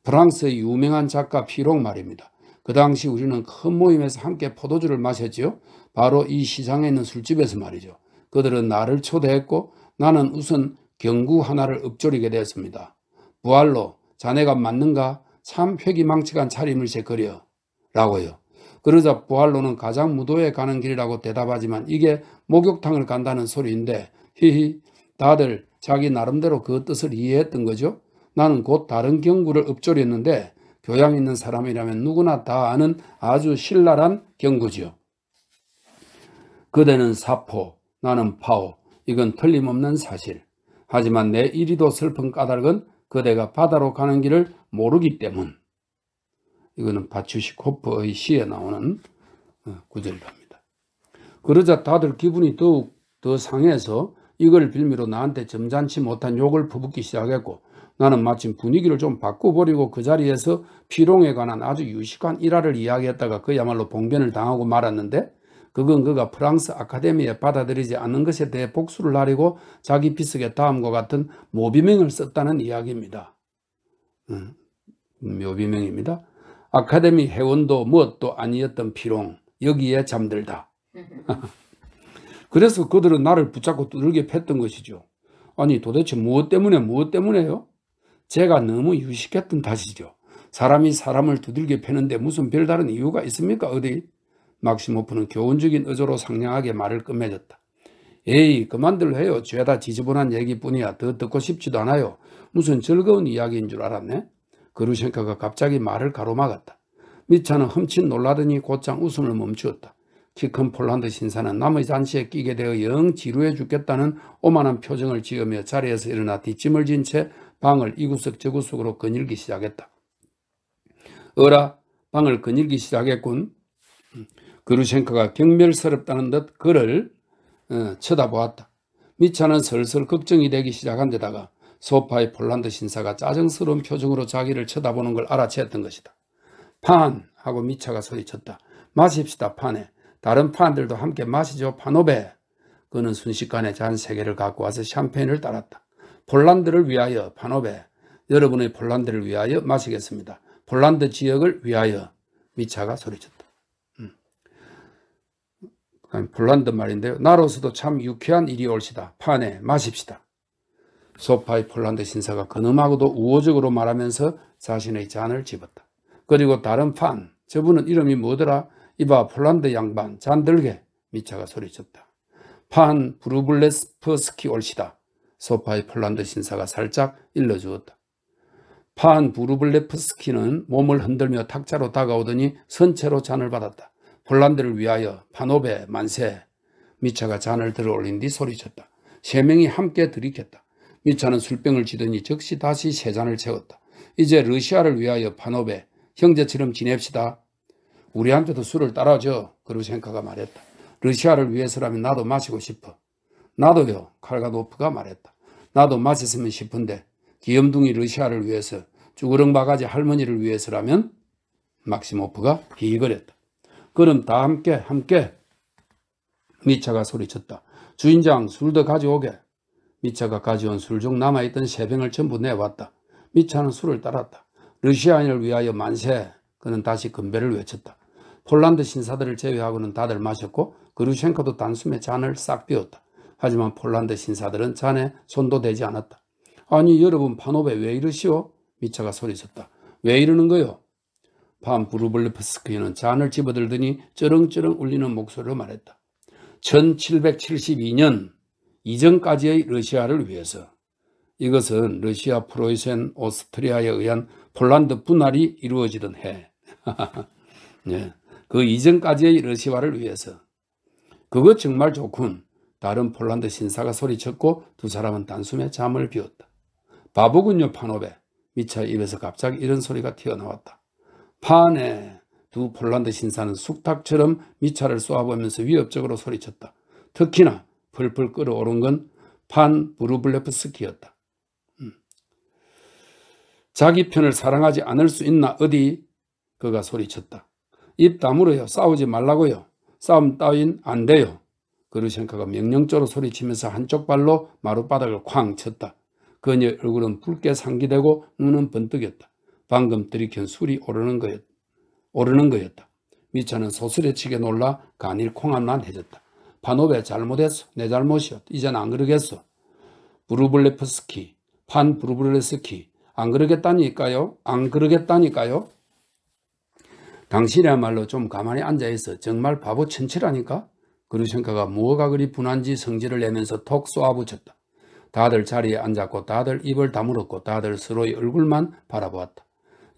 [SPEAKER 1] 프랑스의 유명한 작가 비롱 말입니다. 그 당시 우리는 큰 모임에서 함께 포도주를 마셨지요. 바로 이 시장에 있는 술집에서 말이죠. 그들은 나를 초대했고 나는 우선 경구 하나를 읊조리게 되었습니다. 부알로 자네가 맞는가? 참 회기망측한 차림을세 그려 라고요. 그러자 부알로는 가장 무도에 가는 길이라고 대답하지만 이게 목욕탕을 간다는 소리인데 히히 다들 자기 나름대로 그 뜻을 이해했던 거죠. 나는 곧 다른 경구를 읊조렸는데 교양 있는 사람이라면 누구나 다 아는 아주 신랄한 경구지요. 그대는 사포, 나는 파오. 이건 틀림없는 사실. 하지만 내 이리도 슬픈 까닭은 그대가 바다로 가는 길을 모르기 때문. 이거는 바추시코프의 시에 나오는 구절입니다. 그러자 다들 기분이 더욱 더 상해서 이걸 빌미로 나한테 점잖지 못한 욕을 퍼붓기 시작했고, 나는 마침 분위기를 좀 바꿔버리고 그 자리에서 피롱에 관한 아주 유식한 일화를 이야기했다가 그야말로 봉변을 당하고 말았는데, 그건 그가 프랑스 아카데미에 받아들이지 않는 것에 대해 복수를 하려고 자기 비석에 다음과 같은 모비명을 썼다는 이야기입니다. 묘비명입니다. 아카데미 회원도 무엇도 아니었던 피롱, 여기에 잠들다. 그래서 그들은 나를 붙잡고 두들겨 팼던 것이죠. 아니 도대체 무엇 때문에요? 제가 너무 유식했던 탓이죠. 사람이 사람을 두들겨 패는데 무슨 별다른 이유가 있습니까? 어디? 막시모프는 교훈적인 의조로 상냥하게 말을 끝맺었다. 에이 그만들 해요. 죄다 지저분한 얘기뿐이야. 더 듣고 싶지도 않아요. 무슨 즐거운 이야기인 줄 알았네. 그루셴카가 갑자기 말을 가로막았다. 미차는 흠칫 놀라더니 곧장 웃음을 멈추었다. 키 큰 폴란드 신사는 남의 잔치에 끼게 되어 영 지루해 죽겠다는 오만한 표정을 지으며 자리에서 일어나 뒷짐을 진 채 방을 이구석 저구석으로 거닐기 시작했다. 어라, 방을 거닐기 시작했군. 그루셴코가 경멸스럽다는 듯 그를 쳐다보았다. 미차는 슬슬 걱정이 되기 시작한 데다가 소파의 폴란드 신사가 짜증스러운 표정으로 자기를 쳐다보는 걸 알아챘던 것이다. 판! 하고 미차가 소리쳤다. 마십시다, 판에. 다른 판들도 함께 마시죠, 파노베. 그는 순식간에 잔 3개를 갖고 와서 샴페인을 따랐다. 폴란드를 위하여, 파노베. 여러분의 폴란드를 위하여 마시겠습니다. 폴란드 지역을 위하여. 미차가 소리쳤다. 폴란드 말인데요. 나로서도 참 유쾌한 일이 올시다. 판에 마십시다. 소파의 폴란드 신사가 근엄하고도 우호적으로 말하면서 자신의 잔을 집었다. 그리고 다른 판, 저분은 이름이 뭐더라? 이봐, 폴란드 양반, 잔 들게. 미차가 소리쳤다. 판 부르블레프스키 올시다. 소파의 폴란드 신사가 살짝 일러주었다. 판 부르블레프스키는 몸을 흔들며 탁자로 다가오더니 선체로 잔을 받았다. 폴란드를 위하여, 파노베, 만세. 미차가 잔을 들어 올린 뒤 소리쳤다. 3명이 함께 들이켰다. 미차는 술병을 쥐더니 즉시 다시 3잔을 채웠다. 이제 러시아를 위하여, 파노베, 형제처럼 지냅시다. 우리한테도 술을 따라줘. 그루셴코가 말했다. 러시아를 위해서라면 나도 마시고 싶어. 나도요. 칼가노프가 말했다. 나도 마셨으면 싶은데 귀염둥이 러시아를 위해서, 쭈그렁 바가지 할머니를 위해서라면. 막시모프가 히히거렸다. 그럼 다 함께. 미차가 소리쳤다. 주인장, 술 더 가져오게. 미차가 가져온 술 중 남아있던 3병을 전부 내왔다. 미차는 술을 따랐다. 러시아인을 위하여 만세. 그는 다시 건배를 외쳤다. 폴란드 신사들을 제외하고는 다들 마셨고 그루셴코도 단숨에 잔을 싹 비웠다. 하지만 폴란드 신사들은 잔에 손도 대지 않았다. 아니 여러분, 파노베 왜 이러시오? 미차가 소리쳤다. 왜 이러는 거요? 판 부르블레프스키는 잔을 집어들더니 쩌렁쩌렁 울리는 목소리로 말했다. 1772년 이전까지의 러시아를 위해서. 이것은 러시아 프로이센 오스트리아에 의한 폴란드 분할이 이루어지던 해. 네. 그 이전까지의 러시아를 위해서. 그거 정말 좋군. 다른 폴란드 신사가 소리쳤고 두 사람은 단숨에 잠을 비웠다. 바보군요, 파노베. 미차 입에서 갑자기 이런 소리가 튀어나왔다. 파네. 두 폴란드 신사는 숙탁처럼 미차를 쏘아보면서 위협적으로 소리쳤다. 특히나 펄펄 끓어오른 건 판 부르블레프스키였다. 자기 편을 사랑하지 않을 수 있나 어디? 그가 소리쳤다. 입 다물어요. 싸우지 말라고요. 싸움 따윈 안 돼요. 그루셴코가 명령조로 소리치면서 한쪽 발로 마룻바닥을 쾅 쳤다. 그녀의 얼굴은 붉게 상기되고 눈은 번뜩였다. 방금 들이킨 술이 오르는 거였다. 미차는 소스레치게 놀라 간일 콩한난해졌다. 파노베 잘못했어. 내 잘못이었. 이젠 안 그러겠어. 판 부르블레스키. 안 그러겠다니까요. 당신이야말로 좀 가만히 앉아있어. 정말 바보 천치라니까. 그루셴코가 무엇가 그리 분한지 성질을 내면서 톡 쏘아붙였다. 다들 자리에 앉았고 다들 입을 다물었고 다들 서로의 얼굴만 바라보았다.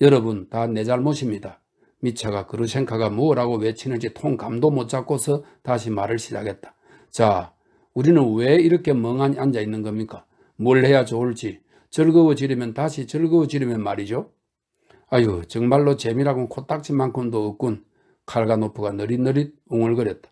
[SPEAKER 1] 여러분, 다 내 잘못입니다. 미차가 그루셴코가 뭐라고 외치는지 통 감도 못 잡고서 다시 말을 시작했다. 자, 우리는 왜 이렇게 멍하니 앉아있는 겁니까? 뭘 해야 좋을지. 즐거워지려면 다시 즐거워지려면 말이죠. 아유, 정말로 재미라고는 코딱지만큼도 없군. 칼가노프가 느릿느릿 웅얼거렸다.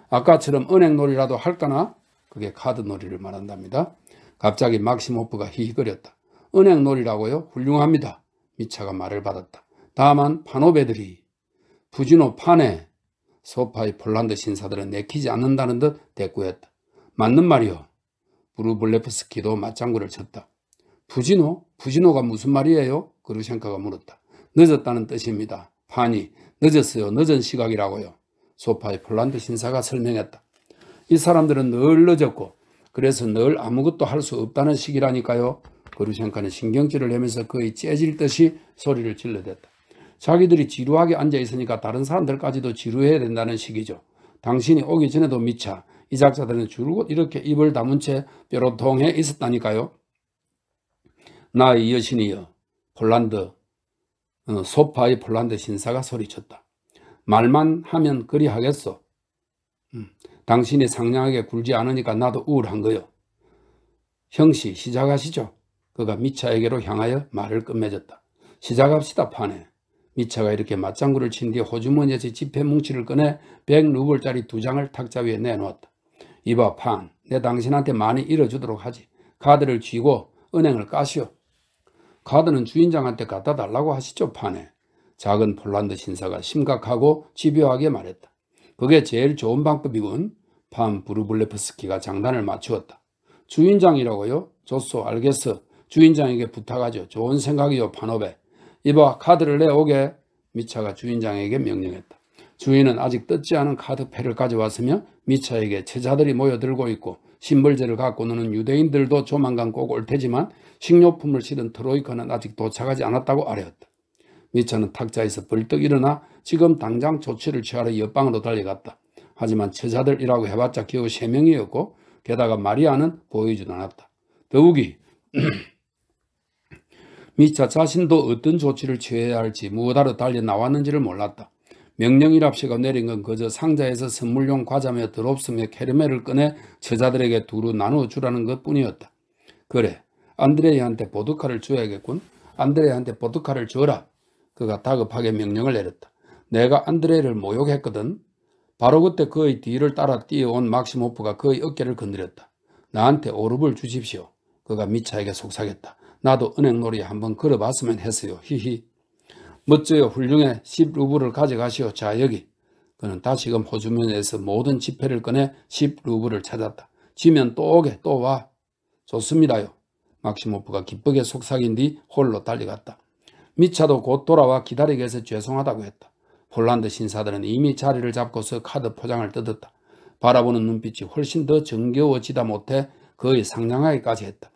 [SPEAKER 1] 아까처럼 은행놀이라도 할까나? 그게 카드놀이를 말한답니다. 갑자기 막시모프가 히히거렸다. 은행놀이라고요? 훌륭합니다. 미차가 말을 받았다. 다만 파노베들이 부지노 파네. 소파의 폴란드 신사들은 내키지 않는다는 듯 대꾸했다. 맞는 말이요. 부르블레프스키도 맞장구를 쳤다. 부지노가 무슨 말이에요? 그루셴코가 물었다. 늦었다는 뜻입니다. 판이 늦었어요. 늦은 시각이라고요. 소파의 폴란드 신사가 설명했다. 이 사람들은 늘 늦었고 그래서 늘 아무것도 할 수 없다는 시기라니까요. 그루셴코는 신경질을 내면서 거의 째질 듯이 소리를 질러댔다. 자기들이 지루하게 앉아있으니까 다른 사람들까지도 지루해야 된다는 식이죠. 당신이 오기 전에도 미차, 이 작자들은 줄곧 이렇게 입을 다문 채 뾰로통해 있었다니까요. 나의 여신이여. 소파의 폴란드 신사가 소리쳤다. 말만 하면 그리 하겠소. 당신이 상냥하게 굴지 않으니까 나도 우울한 거요. 형씨 시작하시죠. 그가 미차에게로 향하여 말을 끝맺었다. 시작합시다 파네. 미차가 이렇게 맞장구를 친 뒤 호주머니에서 지폐 뭉치를 꺼내 100루블짜리 2장을 탁자 위에 내놓았다. 이봐 판, 내 당신한테 많이 잃어주도록 하지. 카드를 쥐고 은행을 까시오. 카드는 주인장한테 갖다 달라고 하시죠 파네. 작은 폴란드 신사가 심각하고 집요하게 말했다. 그게 제일 좋은 방법이군. 판 부르블레프스키가 장단을 맞추었다. 주인장이라고요? 좋소, 알겠어. 주인장에게 부탁하죠. 좋은 생각이요, 판오베. 이봐, 카드를 내오게. 미차가 주인장에게 명령했다. 주인은 아직 뜯지 않은 카드패를 가져왔으며 미차에게 제자들이 모여들고 있고 신벌제를 갖고 노는 유대인들도 조만간 꼭 올 테지만 식료품을 실은 트로이카는 아직 도착하지 않았다고 아뢰었다. 미차는 탁자에서 벌떡 일어나 지금 당장 조치를 취하러 옆방으로 달려갔다. 하지만 제자들이라고 해봤자 겨우 3명이었고 게다가 마리아는 보이지도 않았다. 더욱이 미차 자신도 어떤 조치를 취해야 할지 무엇하러 달려 나왔는지를 몰랐다. 명령이랍시가 내린 건 그저 상자에서 선물용 과자며 드롭스며 캐러멜을 꺼내 제자들에게 두루 나누어주라는 것뿐이었다. 그래, 안드레이한테 보드카를 줘야겠군. 안드레이한테 보드카를 줘라. 그가 다급하게 명령을 내렸다. 내가 안드레이를 모욕했거든. 바로 그때 그의 뒤를 따라 뛰어온 막시모프가 그의 어깨를 건드렸다. 나한테 5루블 주십시오. 그가 미차에게 속삭였다. 나도 은행놀이 한번 걸어봤으면 했어요. 히히. 멋져요. 훌륭해. 10루블을 가져가시오. 자 여기. 그는 다시금 호주머니에서 모든 지폐를 꺼내 10루블을 찾았다. 지면 또 오게 또 와. 좋습니다요. 막시모프가 기쁘게 속삭인 뒤 홀로 달려갔다. 미차도 곧 돌아와 기다리게 해서 죄송하다고 했다. 폴란드 신사들은 이미 자리를 잡고서 카드 포장을 뜯었다. 바라보는 눈빛이 훨씬 더 정겨워지다 못해 거의 상냥하게까지 했다.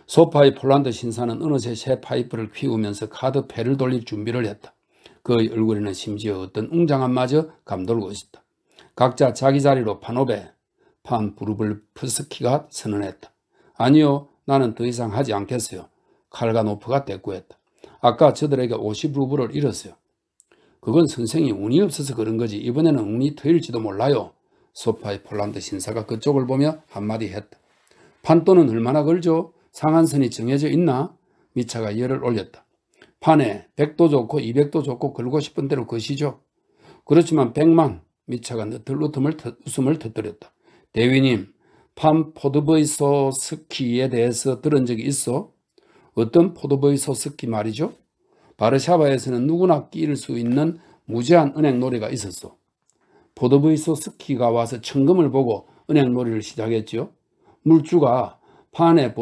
[SPEAKER 1] 소파의 폴란드 신사는 어느새 새 파이프를 피우면서 카드 패를 돌릴 준비를 했다. 그의 얼굴에는 심지어 어떤 웅장함마저 감돌고 있었다. 각자 자기 자리로 판오베, 판 부르블프스키가 선언했다. 아니요, 나는 더 이상 하지 않겠어요. 칼가노프가 대꾸했다. 아까 저들에게 50루블을 잃었어요. 그건 선생이 운이 없어서 그런 거지 이번에는 운이 트일지도 몰라요. 소파의 폴란드 신사가 그쪽을 보며 한마디 했다. 판돈은 얼마나 걸죠? 상한선이 정해져 있나? 미차가 열을 올렸다. 판에 100도 좋고 200도 좋고 걸고 싶은 대로 거시죠. 그렇지만 100만. 미차가 웃음을 터뜨렸다. 대위님, 판 포드보이소스키에 대해서 들은 적이 있어? 어떤 포드보이소스키 말이죠? 바르샤바에서는 누구나 끼일 수 있는 무제한 은행놀이가 있었어. 포드보이소스키가 와서 천금을 보고 은행놀이를 시작했죠. 물주가 판에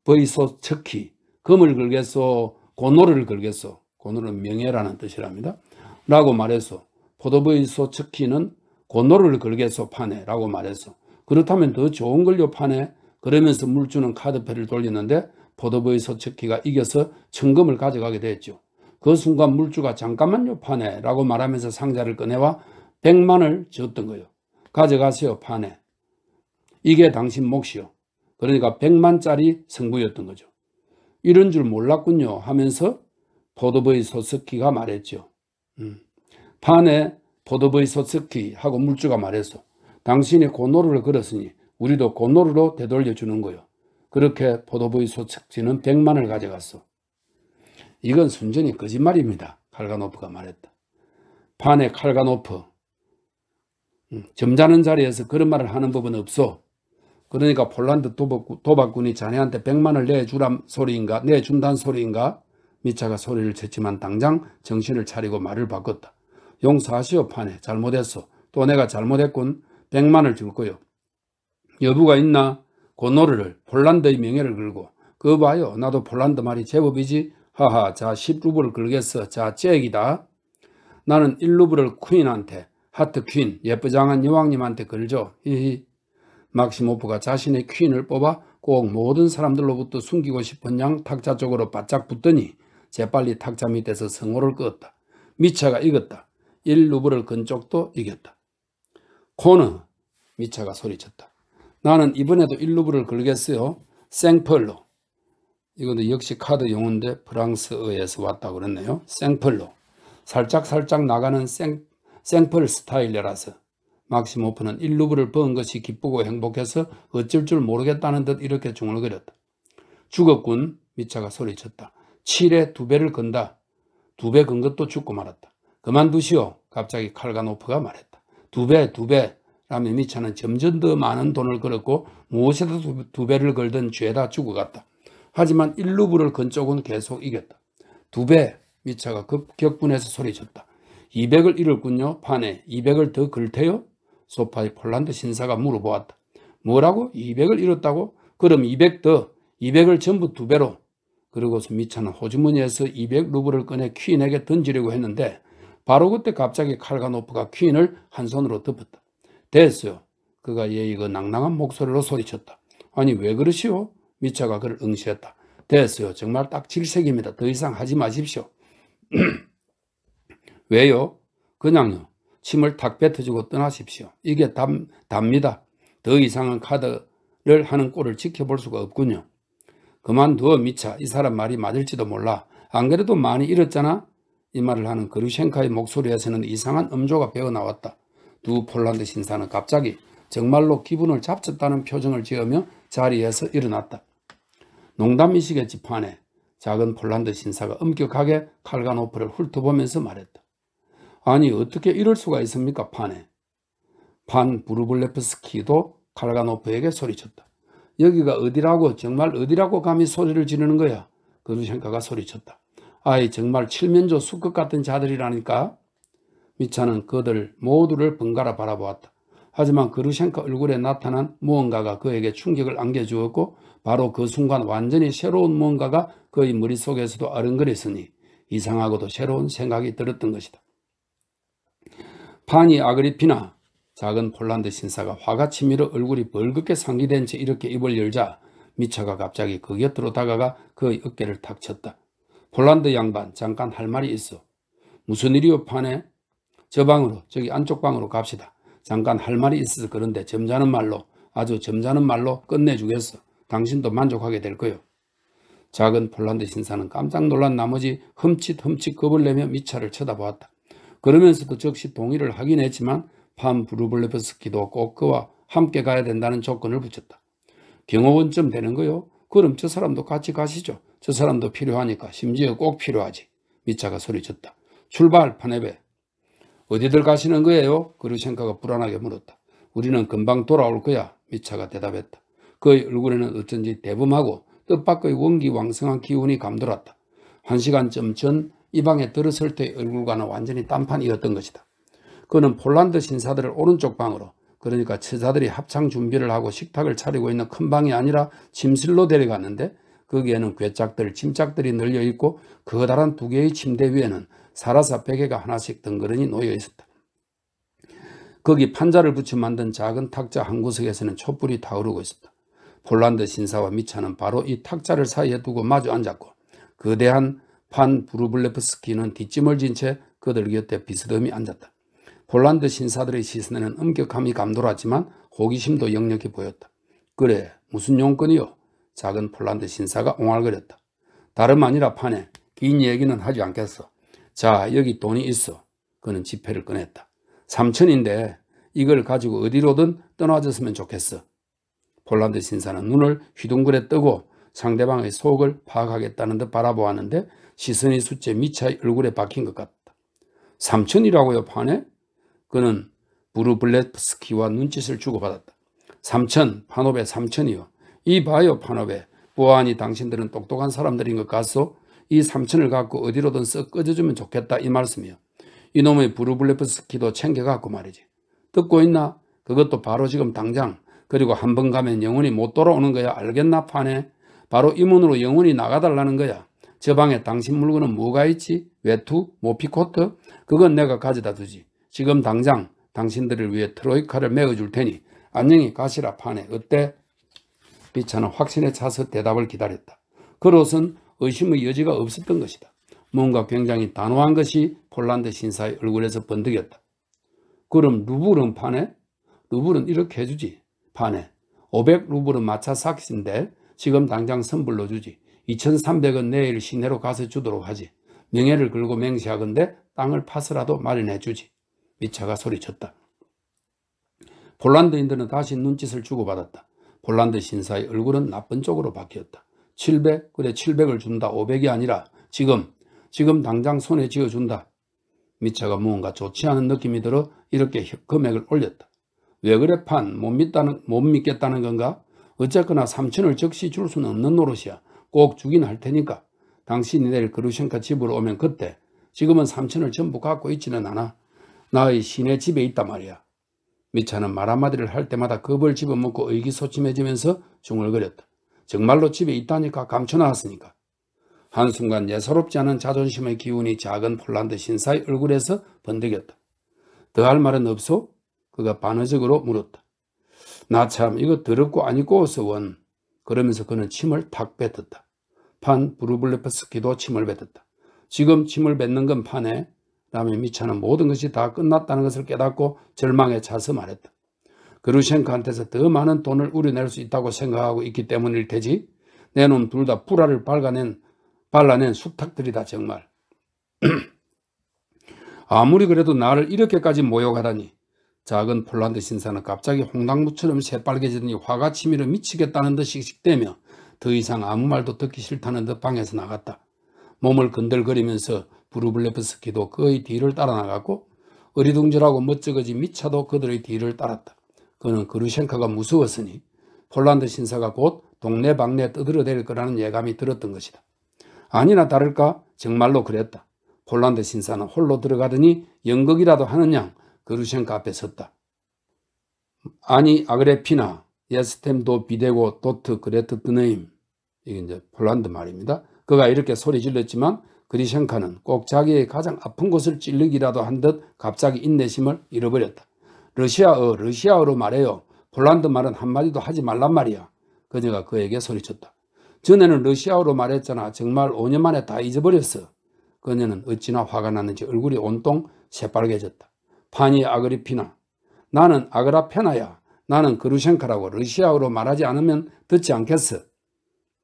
[SPEAKER 1] 포드보이소스키, 금을 걸겠소, 고노를 걸겠소. 고노는 명예라는 뜻이랍니다. 라고 말했어. 포드보이소스키는 고노를 걸겠소 판에 라고 말했어. 그렇다면 더 좋은 걸요 판에. 그러면서 물주는 카드패를 돌리는데 포드보이소스키가 이겨서 천금을 가져가게 됐죠. 그 순간 물주가 잠깐만요 판에 라고 말하면서 상자를 꺼내와 100만을 줬던 거예요. 가져가세요 판에. 이게 당신 몫이요. 그러니까 100만짜리 승부였던 거죠. 이런 줄 몰랐군요 하면서 포드보이소스키가 말했죠. 판에 포드보이소스키 하고 물주가 말했어. 당신이 고노르를 걸었으니 우리도 고노르로 되돌려주는 거요. 그렇게 포드보이소스키는 100만을 가져갔어. 이건 순전히 거짓말입니다. 칼가노프가 말했다. 판에 칼가노프. 점잖은 자리에서 그런 말을 하는 법은 없어. 그러니까 폴란드 도박꾼이 자네한테 100만을 내주란 소리인가? 내준단 소리인가? 미차가 소리를 쳤지만 당장 정신을 차리고 말을 바꿨다. 용서하시오 판에. 잘못했어. 또 내가 잘못했군. 100만을 줄 거요. 여부가 있나? 고노르를 폴란드의 명예를 걸고. 그거 봐요. 나도 폴란드 말이 제법이지. 하하. 자 10루블을 걸겠어. 자 잭이다. 나는 1루블을 퀸한테 하트 퀸 예쁘장한 여왕님한테 걸죠. 히히. 막시모프가 자신의 퀸을 뽑아 꼭 모든 사람들로부터 숨기고 싶은 양 탁자 쪽으로 바짝 붙더니 재빨리 탁자 밑에서 성호를 끄었다. 미차가 이겼다. 1루블을 건 쪽도 이겼다. 코느. 미차가 소리쳤다. 나는 이번에도 1루블을 걸겠어요. 생펄로. 이것도 역시 카드 용어인데 프랑스어에서 왔다고 그랬네요. 생펄로. 살짝 나가는 생펄 스타일이라서 막시모프는 1루블을 버은 것이 기쁘고 행복해서 어쩔 줄 모르겠다는 듯 이렇게 중얼거렸다. 죽었군. 미차가 소리쳤다. 7에 2배를 건다. 2배 건 것도 죽고 말았다. 그만두시오. 갑자기 칼가노프가 말했다. 2배 라며 미차는 점점 더 많은 돈을 걸었고 무엇에도 2배를 걸던 죄다 죽어갔다. 하지만 1루블을 건 쪽은 계속 이겼다. 2배. 미차가 격분해서 소리쳤다. 200을 잃었군요. 판에 200을 더 걸테요? 소파의 폴란드 신사가 물어보았다. 뭐라고? 200을 잃었다고? 그럼 200 더, 200을 전부 2배로. 그러고서 미차는 호주머니에서 200루블을 꺼내 퀸에게 던지려고 했는데 바로 그때 갑자기 칼가노프가 퀸을 한 손으로 덮었다. 됐어요. 그가 예의가 낭낭한 목소리로 소리쳤다. 아니 왜 그러시오? 미차가 그를 응시했다. 됐어요. 정말 딱 질색입니다. 더 이상 하지 마십시오. 왜요? 그냥요. 침을 탁 뱉어주고 떠나십시오. 이게 답니다. 더 이상은 카드를 하는 꼴을 지켜볼 수가 없군요. 그만두어 미차. 이 사람 말이 맞을지도 몰라. 안 그래도 많이 잃었잖아. 이 말을 하는 그루셴카의 목소리에서는 이상한 음조가 배어나왔다. 두 폴란드 신사는 갑자기 정말로 기분을 잡쳤다는 표정을 지으며 자리에서 일어났다. 농담이시겠지 판에. 작은 폴란드 신사가 엄격하게 칼가노프를 훑어보면서 말했다. 아니 어떻게 이럴 수가 있습니까 판에. 판 부르블레프스키도 칼가노프에게 소리쳤다. 여기가 어디라고 정말 어디라고 감히 소리를 지르는 거야. 그루셴카가 소리쳤다. 아이 정말 칠면조 수컷 같은 자들이라니까. 미차는 그들 모두를 번갈아 바라보았다. 하지만 그루셴카 얼굴에 나타난 무언가가 그에게 충격을 안겨주었고 바로 그 순간 완전히 새로운 무언가가 그의 머릿속에서도 아른거렸으니 이상하고도 새로운 생각이 들었던 것이다. 파니 아그리피나. 작은 폴란드 신사가 화가 치밀어 얼굴이 벌겋게 상기된 채 이렇게 입을 열자 미차가 갑자기 그 곁으로 다가가 그의 어깨를 탁 쳤다. 폴란드 양반 잠깐 할 말이 있어. 무슨 일이요 파네? 저 방으로 저기 안쪽 방으로 갑시다. 잠깐 할 말이 있어서 그런데 점잖은 말로 아주 점잖은 말로 끝내주겠어. 당신도 만족하게 될 거요. 작은 폴란드 신사는 깜짝 놀란 나머지 흠칫 겁을 내며 미차를 쳐다보았다. 그러면서도 즉시 동의를 하긴 했지만 판 부르블레프스키도 꼭 그와 함께 가야 된다는 조건을 붙였다. 경호원쯤 되는 거요? 그럼 저 사람도 같이 가시죠. 저 사람도 필요하니까. 심지어 꼭 필요하지. 미차가 소리쳤다. 출발 파네베. 어디들 가시는 거예요? 그루셴카가 불안하게 물었다. 우리는 금방 돌아올 거야. 미차가 대답했다. 그의 얼굴에는 어쩐지 대범하고 뜻밖의 원기왕성한 기운이 감돌았다. 1시간쯤 전 이 방에 들어설 때의 얼굴과는 완전히 딴판이었던 것이다. 그는 폴란드 신사들을 오른쪽 방으로, 그러니까 처자들이 합창 준비를 하고 식탁을 차리고 있는 큰 방이 아니라 침실로 데려갔는데 거기에는 괴짝들, 침짝들이 널려있고 커다란 2개의 침대 위에는 사라사 베개가 하나씩 덩그러니 놓여 있었다. 거기 판자를 붙여 만든 작은 탁자 한 구석에서는 촛불이 타오르고 있었다. 폴란드 신사와 미차는 바로 이 탁자를 사이에 두고 마주 앉았고 거대한 판 부르블레프스키는 뒷짐을 진 채 그들 곁에 비스듬히 앉았다. 폴란드 신사들의 시선에는 엄격함이 감돌았지만 호기심도 역력해 보였다. 그래 무슨 용건이요? 작은 폴란드 신사가 옹알거렸다. 다름 아니라 판에 긴 얘기는 하지 않겠어. 자 여기 돈이 있어. 그는 지폐를 꺼냈다. 3천인데 이걸 가지고 어디로든 떠나줬으면 좋겠어. 폴란드 신사는 눈을 휘둥그레 뜨고 상대방의 속을 파악하겠다는 듯 바라보았는데 시선이 숫제 미차의 얼굴에 박힌 것 같다. 3천이라고요 판에? 그는 부르블레프스키와 눈짓을 주고받았다. 3천, 파노베 3천이요. 이 봐요 파노베. 보아하니 당신들은 똑똑한 사람들인 것 같소? 이 3천을 갖고 어디로든 썩 꺼져주면 좋겠다 이 말씀이요. 이놈의 부르블레프스키도 챙겨갖고 말이지. 듣고 있나? 그것도 바로 지금 당장. 그리고 한 번 가면 영원히 못 돌아오는 거야. 알겠나 파네? 바로 이 문으로 영원히 나가달라는 거야. 저 방에 당신 물건은 뭐가 있지? 외투? 모피코트? 그건 내가 가져다 두지. 지금 당장 당신들을 위해 트로이카를 메어줄 테니 안녕히 가시라 파네. 어때? 미차는 확신에 차서 대답을 기다렸다. 그것은 의심의 여지가 없었던 것이다. 뭔가 굉장히 단호한 것이 폴란드 신사의 얼굴에서 번득였다. 그럼 루블은 파네? 루블은 이렇게 해주지. 파네. 500루블은 마차 삭스인데 지금 당장 선불로 주지. 2300은 내일 시내로 가서 주도록 하지. 명예를 걸고 맹세하건대 땅을 파서라도 마련해 주지. 미차가 소리쳤다. 폴란드인들은 다시 눈짓을 주고받았다. 폴란드 신사의 얼굴은 나쁜 쪽으로 바뀌었다. 700? 그래 700을 준다. 500이 아니라 지금 당장 손에 쥐어준다. 미차가 무언가 좋지 않은 느낌이 들어 이렇게 금액을 올렸다. 왜 그래 판? 못 믿겠다는 건가? 어쨌거나 3천을 적시 줄 수는 없는 노릇이야. 꼭 주긴 할 테니까. 당신이 내일 그루셴카 집으로 오면 그때. 지금은 3천을 전부 갖고 있지는 않아. 나의 시내 집에 있단 말이야. 미차는 말 한마디를 할 때마다 겁을 집어먹고 의기소침해지면서 중얼거렸다. 정말로 집에 있다니까 감춰놨으니까. 한순간 예사롭지 않은 자존심의 기운이 작은 폴란드 신사의 얼굴에서 번득였다. 더할 말은 없소? 그가 반어적으로 물었다. 나 참 이거 더럽고 아니고 어서 원. 그러면서 그는 침을 탁 뱉었다. 판 브루블레프스키도 침을 뱉었다. 지금 침을 뱉는 건 판에 라며 미차는 모든 것이 다 끝났다는 것을 깨닫고 절망에 차서 말했다. 그루셴카한테서 더 많은 돈을 우려낼 수 있다고 생각하고 있기 때문일 테지. 내 놈 둘 다 불화를 발라낸 숙탁들이다 정말. 아무리 그래도 나를 이렇게까지 모욕하다니. 작은 폴란드 신사는 갑자기 홍당무처럼 새빨개지더니 화가 치밀어 미치겠다는 듯 씩씩대며 더 이상 아무 말도 듣기 싫다는 듯 방에서 나갔다. 몸을 건들거리면서 브루블레프스키도 그의 뒤를 따라 나갔고 어리둥절하고 멋쩍어진 미차도 그들의 뒤를 따랐다. 그는 그루셴카가 무서웠으니 폴란드 신사가 곧 동네방네 떠들어댈 거라는 예감이 들었던 것이다. 아니나 다를까 정말로 그랬다. 폴란드 신사는 홀로 들어가더니 연극이라도 하는 양 그루셴카 앞에 섰다. 아니 아그레피나 예스템 도 비데고 도트 그레트 드네임. 이게 이제 폴란드 말입니다. 그가 이렇게 소리 질렀지만 그루셴카는 꼭 자기의 가장 아픈 곳을 찔르기라도 한 듯 갑자기 인내심을 잃어버렸다. 러시아어로 말해요. 폴란드 말은 한마디도 하지 말란 말이야. 그녀가 그에게 소리쳤다. 전에는 러시아어로 말했잖아. 정말 5년 만에 다 잊어버렸어. 그녀는 어찌나 화가 났는지 얼굴이 온통 새빨개졌다. 파니 아그리피나. 나는 아그라페나야. 나는 그루셴카라고 러시아어로 말하지 않으면 듣지 않겠어.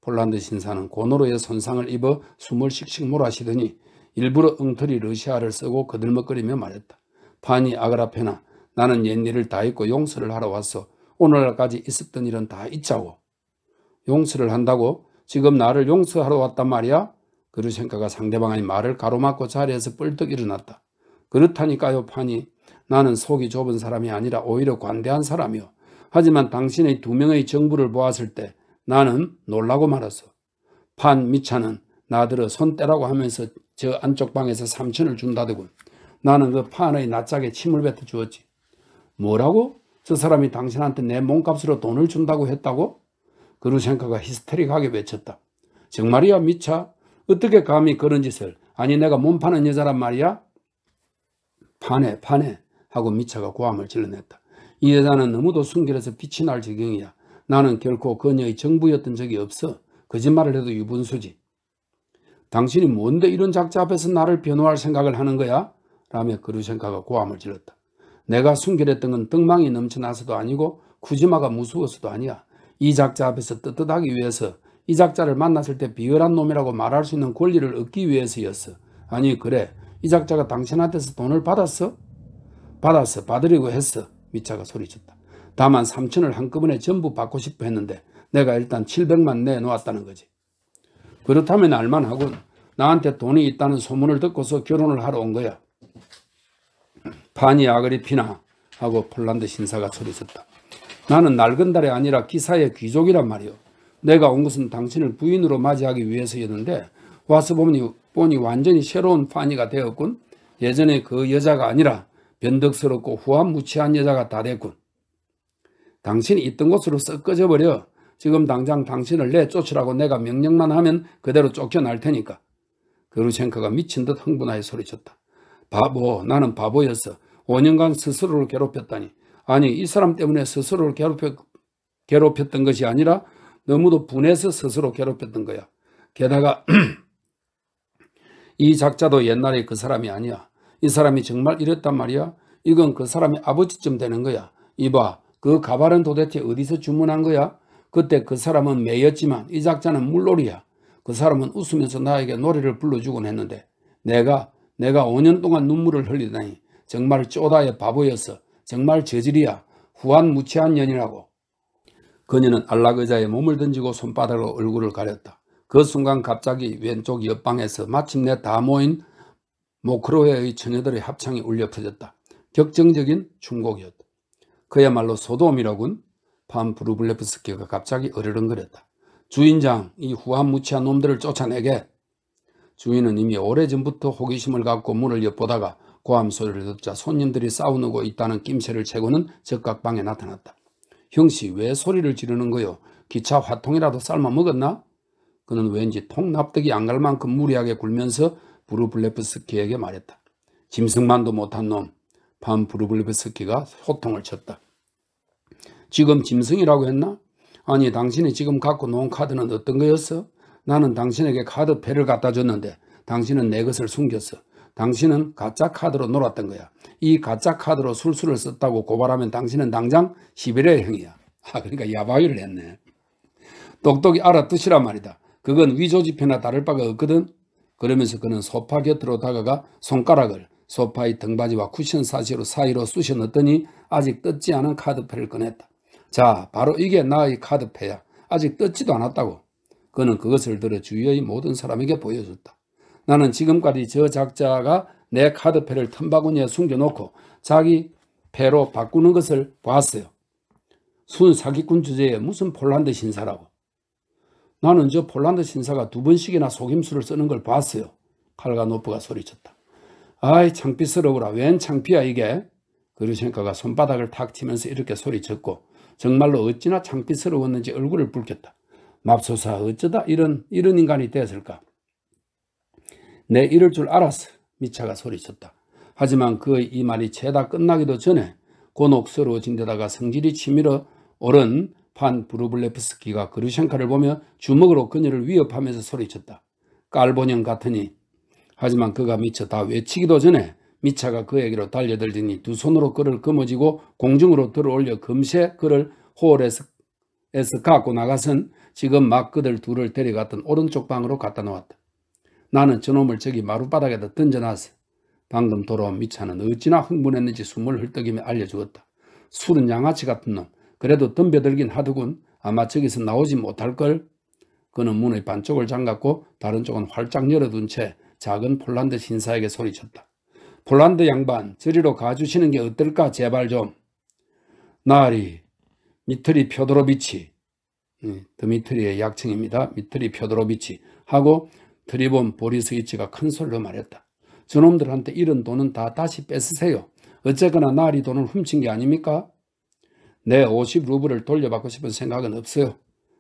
[SPEAKER 1] 폴란드 신사는 고노로의 손상을 입어 숨을 씩씩 몰아쉬더니 일부러 엉터리 러시아를 쓰고 거들먹거리며 말했다. 파니 아그라페나. 나는 옛일을 다 잊고 용서를 하러 왔어. 오늘날까지 있었던 일은 다 잊자고. 용서를 한다고? 지금 나를 용서하러 왔단 말이야? 그루셴카가 상대방의 말을 가로막고 자리에서 뻘떡 일어났다. 그렇다니까요 파니. 나는 속이 좁은 사람이 아니라 오히려 관대한 사람이요. 하지만 당신의 2명의 정부를 보았을 때 나는 놀라고 말았어. 판 미차는 나들어 손 떼라고 하면서 저 안쪽 방에서 3천을 준다더군. 나는 그 판의 낯짝에 침을 뱉어 주었지. 뭐라고? 저 사람이 당신한테 내 몸값으로 돈을 준다고 했다고? 그루셴카가 히스테릭하게 외쳤다. 정말이야 미차? 어떻게 감히 그런 짓을? 아니 내가 몸 파는 여자란 말이야? 파네 하고 미차가 고함을 질러냈다. 이 여자는 너무도 순결해서 빛이 날 지경이야. 나는 결코 그녀의 정부였던 적이 없어. 거짓말을 해도 유분수지. 당신이 뭔데 이런 작자 앞에서 나를 변호할 생각을 하는 거야? 라며 그루셴카가 고함을 질렀다. 내가 순결했던 건 덕망이 넘쳐나서도 아니고 쿠지마가 무서워서도 아니야. 이 작자 앞에서 떳떳하기 위해서 이 작자를 만났을 때 비열한 놈이라고 말할 수 있는 권리를 얻기 위해서였어. 아니 그래 이 작자가 당신한테서 돈을 받았어? 받았어. 받으려고 했어. 미차가 소리쳤다. 다만 3천을 한꺼번에 전부 받고 싶어 했는데 내가 일단 700만 내놓았다는 거지. 그렇다면 알만하군. 나한테 돈이 있다는 소문을 듣고서 결혼을 하러 온 거야. 파니 아그리피나 하고 폴란드 신사가 소리쳤다. 나는 낡은 달이 아니라 기사의 귀족이란 말이오. 내가 온 것은 당신을 부인으로 맞이하기 위해서였는데 와서 보니 완전히 새로운 파니가 되었군. 예전에 그 여자가 아니라 변덕스럽고 후한무치한 여자가 다 됐군. 당신이 있던 곳으로 썩 꺼져버려. 지금 당장 당신을 내쫓으라고 내가 명령만 하면 그대로 쫓겨날 테니까. 그루셴카가 미친 듯 흥분하여 소리쳤다. 바보, 나는 바보였어. 5년간 스스로를 괴롭혔다니. 아니 이 사람 때문에 스스로를 괴롭혔던 것이 아니라 너무도 분해서 스스로 괴롭혔던 거야. 게다가 이 작자도 옛날에 그 사람이 아니야. 이 사람이 정말 이랬단 말이야. 이건 그 사람이 아버지쯤 되는 거야. 이봐, 그 가발은 도대체 어디서 주문한 거야? 그때 그 사람은 매였지만 이 작자는 물놀이야. 그 사람은 웃으면서 나에게 노래를 불러주곤 했는데 내가 5년 동안 눈물을 흘리다니 정말 쪼다의 바보였어. 정말 저질이야. 후한무치한 년이라고. 그녀는 안락의자에 몸을 던지고 손바닥으로 얼굴을 가렸다. 그 순간 갑자기 왼쪽 옆방에서 마침내 다 모인 모크로회의 처녀들의 합창이 울려 퍼졌다. 격정적인 춤곡이었다. 그야말로 소돔이라군. 판 브루블레프스키가 갑자기 어르렁거렸다. 주인장, 이 후한무치한 놈들을 쫓아내게. 주인은 이미 오래전부터 호기심을 갖고 문을 엿보다가 고함 소리를 듣자 손님들이 싸우고 있다는 낌새를 채고는 적각방에 나타났다. 형씨, 왜 소리를 지르는 거요? 기차 화통이라도 삶아 먹었나? 그는 왠지 통납득이 안 갈 만큼 무리하게 굴면서 브루블레프스키에게 말했다. 짐승만도 못한 놈. 판 브루블레프스키가 호통을 쳤다. 지금 짐승이라고 했나? 아니, 당신이 지금 갖고 놓은 카드는 어떤 거였어? 나는 당신에게 카드패를 갖다 줬는데 당신은 내 것을 숨겼어. 당신은 가짜 카드로 놀았던 거야. 이 가짜 카드로 술수를 썼다고 고발하면 당신은 당장 시베리아형이야. 그러니까 야바위를 했네. 똑똑히 알아두시란 말이다. 그건 위조지폐나 다를 바가 없거든. 그러면서 그는 소파 곁으로 다가가 손가락을 소파의 등받이와 쿠션 사이로 쑤셔 넣더니 아직 뜯지 않은 카드패를 꺼냈다. 자, 바로 이게 나의 카드패야. 아직 뜯지도 않았다고. 그는 그것을 들어 주위의 모든 사람에게 보여줬다. 나는 지금까지 저 작자가 내 카드패를 틈바구니에 숨겨놓고 자기 패로 바꾸는 것을 봤어요. 순 사기꾼 주제에 무슨 폴란드 신사라고. 나는 저 폴란드 신사가 2번씩이나 속임수를 쓰는 걸 봤어요. 칼가노프가 소리쳤다. 아이, 창피스러워라. 웬 창피야 이게. 그루셴카가 손바닥을 탁 치면서 이렇게 소리쳤고 정말로 어찌나 창피스러웠는지 얼굴을 붉혔다. 맙소사, 어쩌다 이런 인간이 됐을까. 내 이럴 줄 알았어. 미차가 소리쳤다. 하지만 그의 이 말이 채다 끝나기도 전에 곤혹스러워진 데다가 성질이 치밀어 오른 판 브루블레프스키가 그루셴카를 보며 주먹으로 그녀를 위협하면서 소리쳤다. 깔보년 같으니. 하지만 그가 미처 다 외치기도 전에 미차가 그에게로 달려들더니 두 손으로 그를 거머쥐고 공중으로 들어올려 금세 그를 홀에서 갖고 나가선 지금 막 그들 둘을 데려갔던 오른쪽 방으로 갖다 놓았다. 나는 저놈을 저기 마룻바닥에다 던져놨어. 방금 돌아온 미차는 어찌나 흥분했는지 숨을 헐떡이며 알려주었다. 술은 양아치 같은 놈. 그래도 덤벼들긴 하더군. 아마 저기서 나오지 못할걸. 그는 문의 반쪽을 잠갔고 다른 쪽은 활짝 열어둔 채 작은 폴란드 신사에게 소리쳤다. 폴란드 양반, 저리로 가주시는 게 어떨까 제발 좀. 나리, 미트리 펴도로비치. 드미트리의 약칭입니다. 미트리 펴도로비치. 하고 트리본 보리스이치가 큰 소리로 말했다. 저놈들한테 잃은 돈은 다 다시 뺏으세요. 어쨌거나 나리 돈을 훔친 게 아닙니까? 내 50루블을 돌려받고 싶은 생각은 없어요.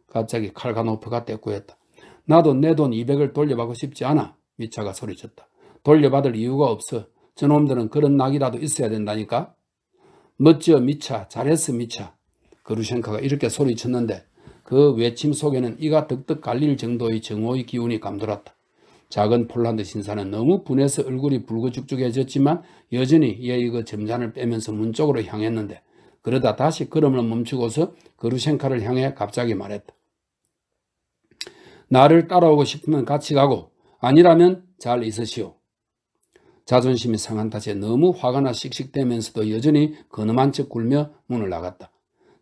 [SPEAKER 1] 갑자기 칼가노프가 대꾸했다. 나도 내 돈 200을 돌려받고 싶지 않아. 미차가 소리쳤다. 돌려받을 이유가 없어. 저놈들은 그런 낙이라도 있어야 된다니까. 멋져 미차, 잘했어 미차. 그루셴카가 이렇게 소리쳤는데 그 외침 속에는 이가 득득 갈릴 정도의 정오의 기운이 감돌았다. 작은 폴란드 신사는 너무 분해서 얼굴이 붉어죽죽해졌지만 여전히 얘의 그 점잔을 빼면서 문 쪽으로 향했는데 그러다 다시 걸음을 멈추고서 그루셴카를 향해 갑자기 말했다. 나를 따라오고 싶으면 같이 가고 아니라면 잘 있으시오. 자존심이 상한 탓에 너무 화가 나 씩씩대면서도 여전히 근엄한 척 굴며 문을 나갔다.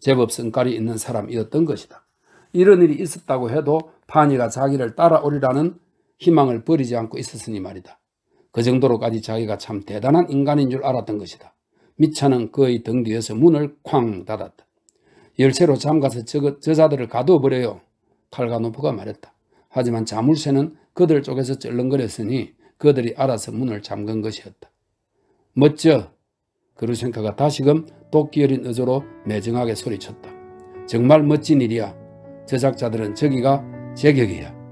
[SPEAKER 1] 제법 성깔이 있는 사람이었던 것이다. 이런 일이 있었다고 해도 파니가 자기를 따라오리라는 희망을 버리지 않고 있었으니 말이다. 그 정도로까지 자기가 참 대단한 인간인 줄 알았던 것이다. 미차는 그의 등 뒤에서 문을 쾅 닫았다. 열쇠로 잠가서 저자들을 가두어버려요. 칼가노프가 말했다. 하지만 자물쇠는 그들 쪽에서 쩔렁거렸으니 그들이 알아서 문을 잠근 것이었다. 멋져. 그루셴카가 다시금 도끼 어린 어조로 매정하게 소리쳤다. 정말 멋진 일이야. 제작자들은 저기가 제격이야.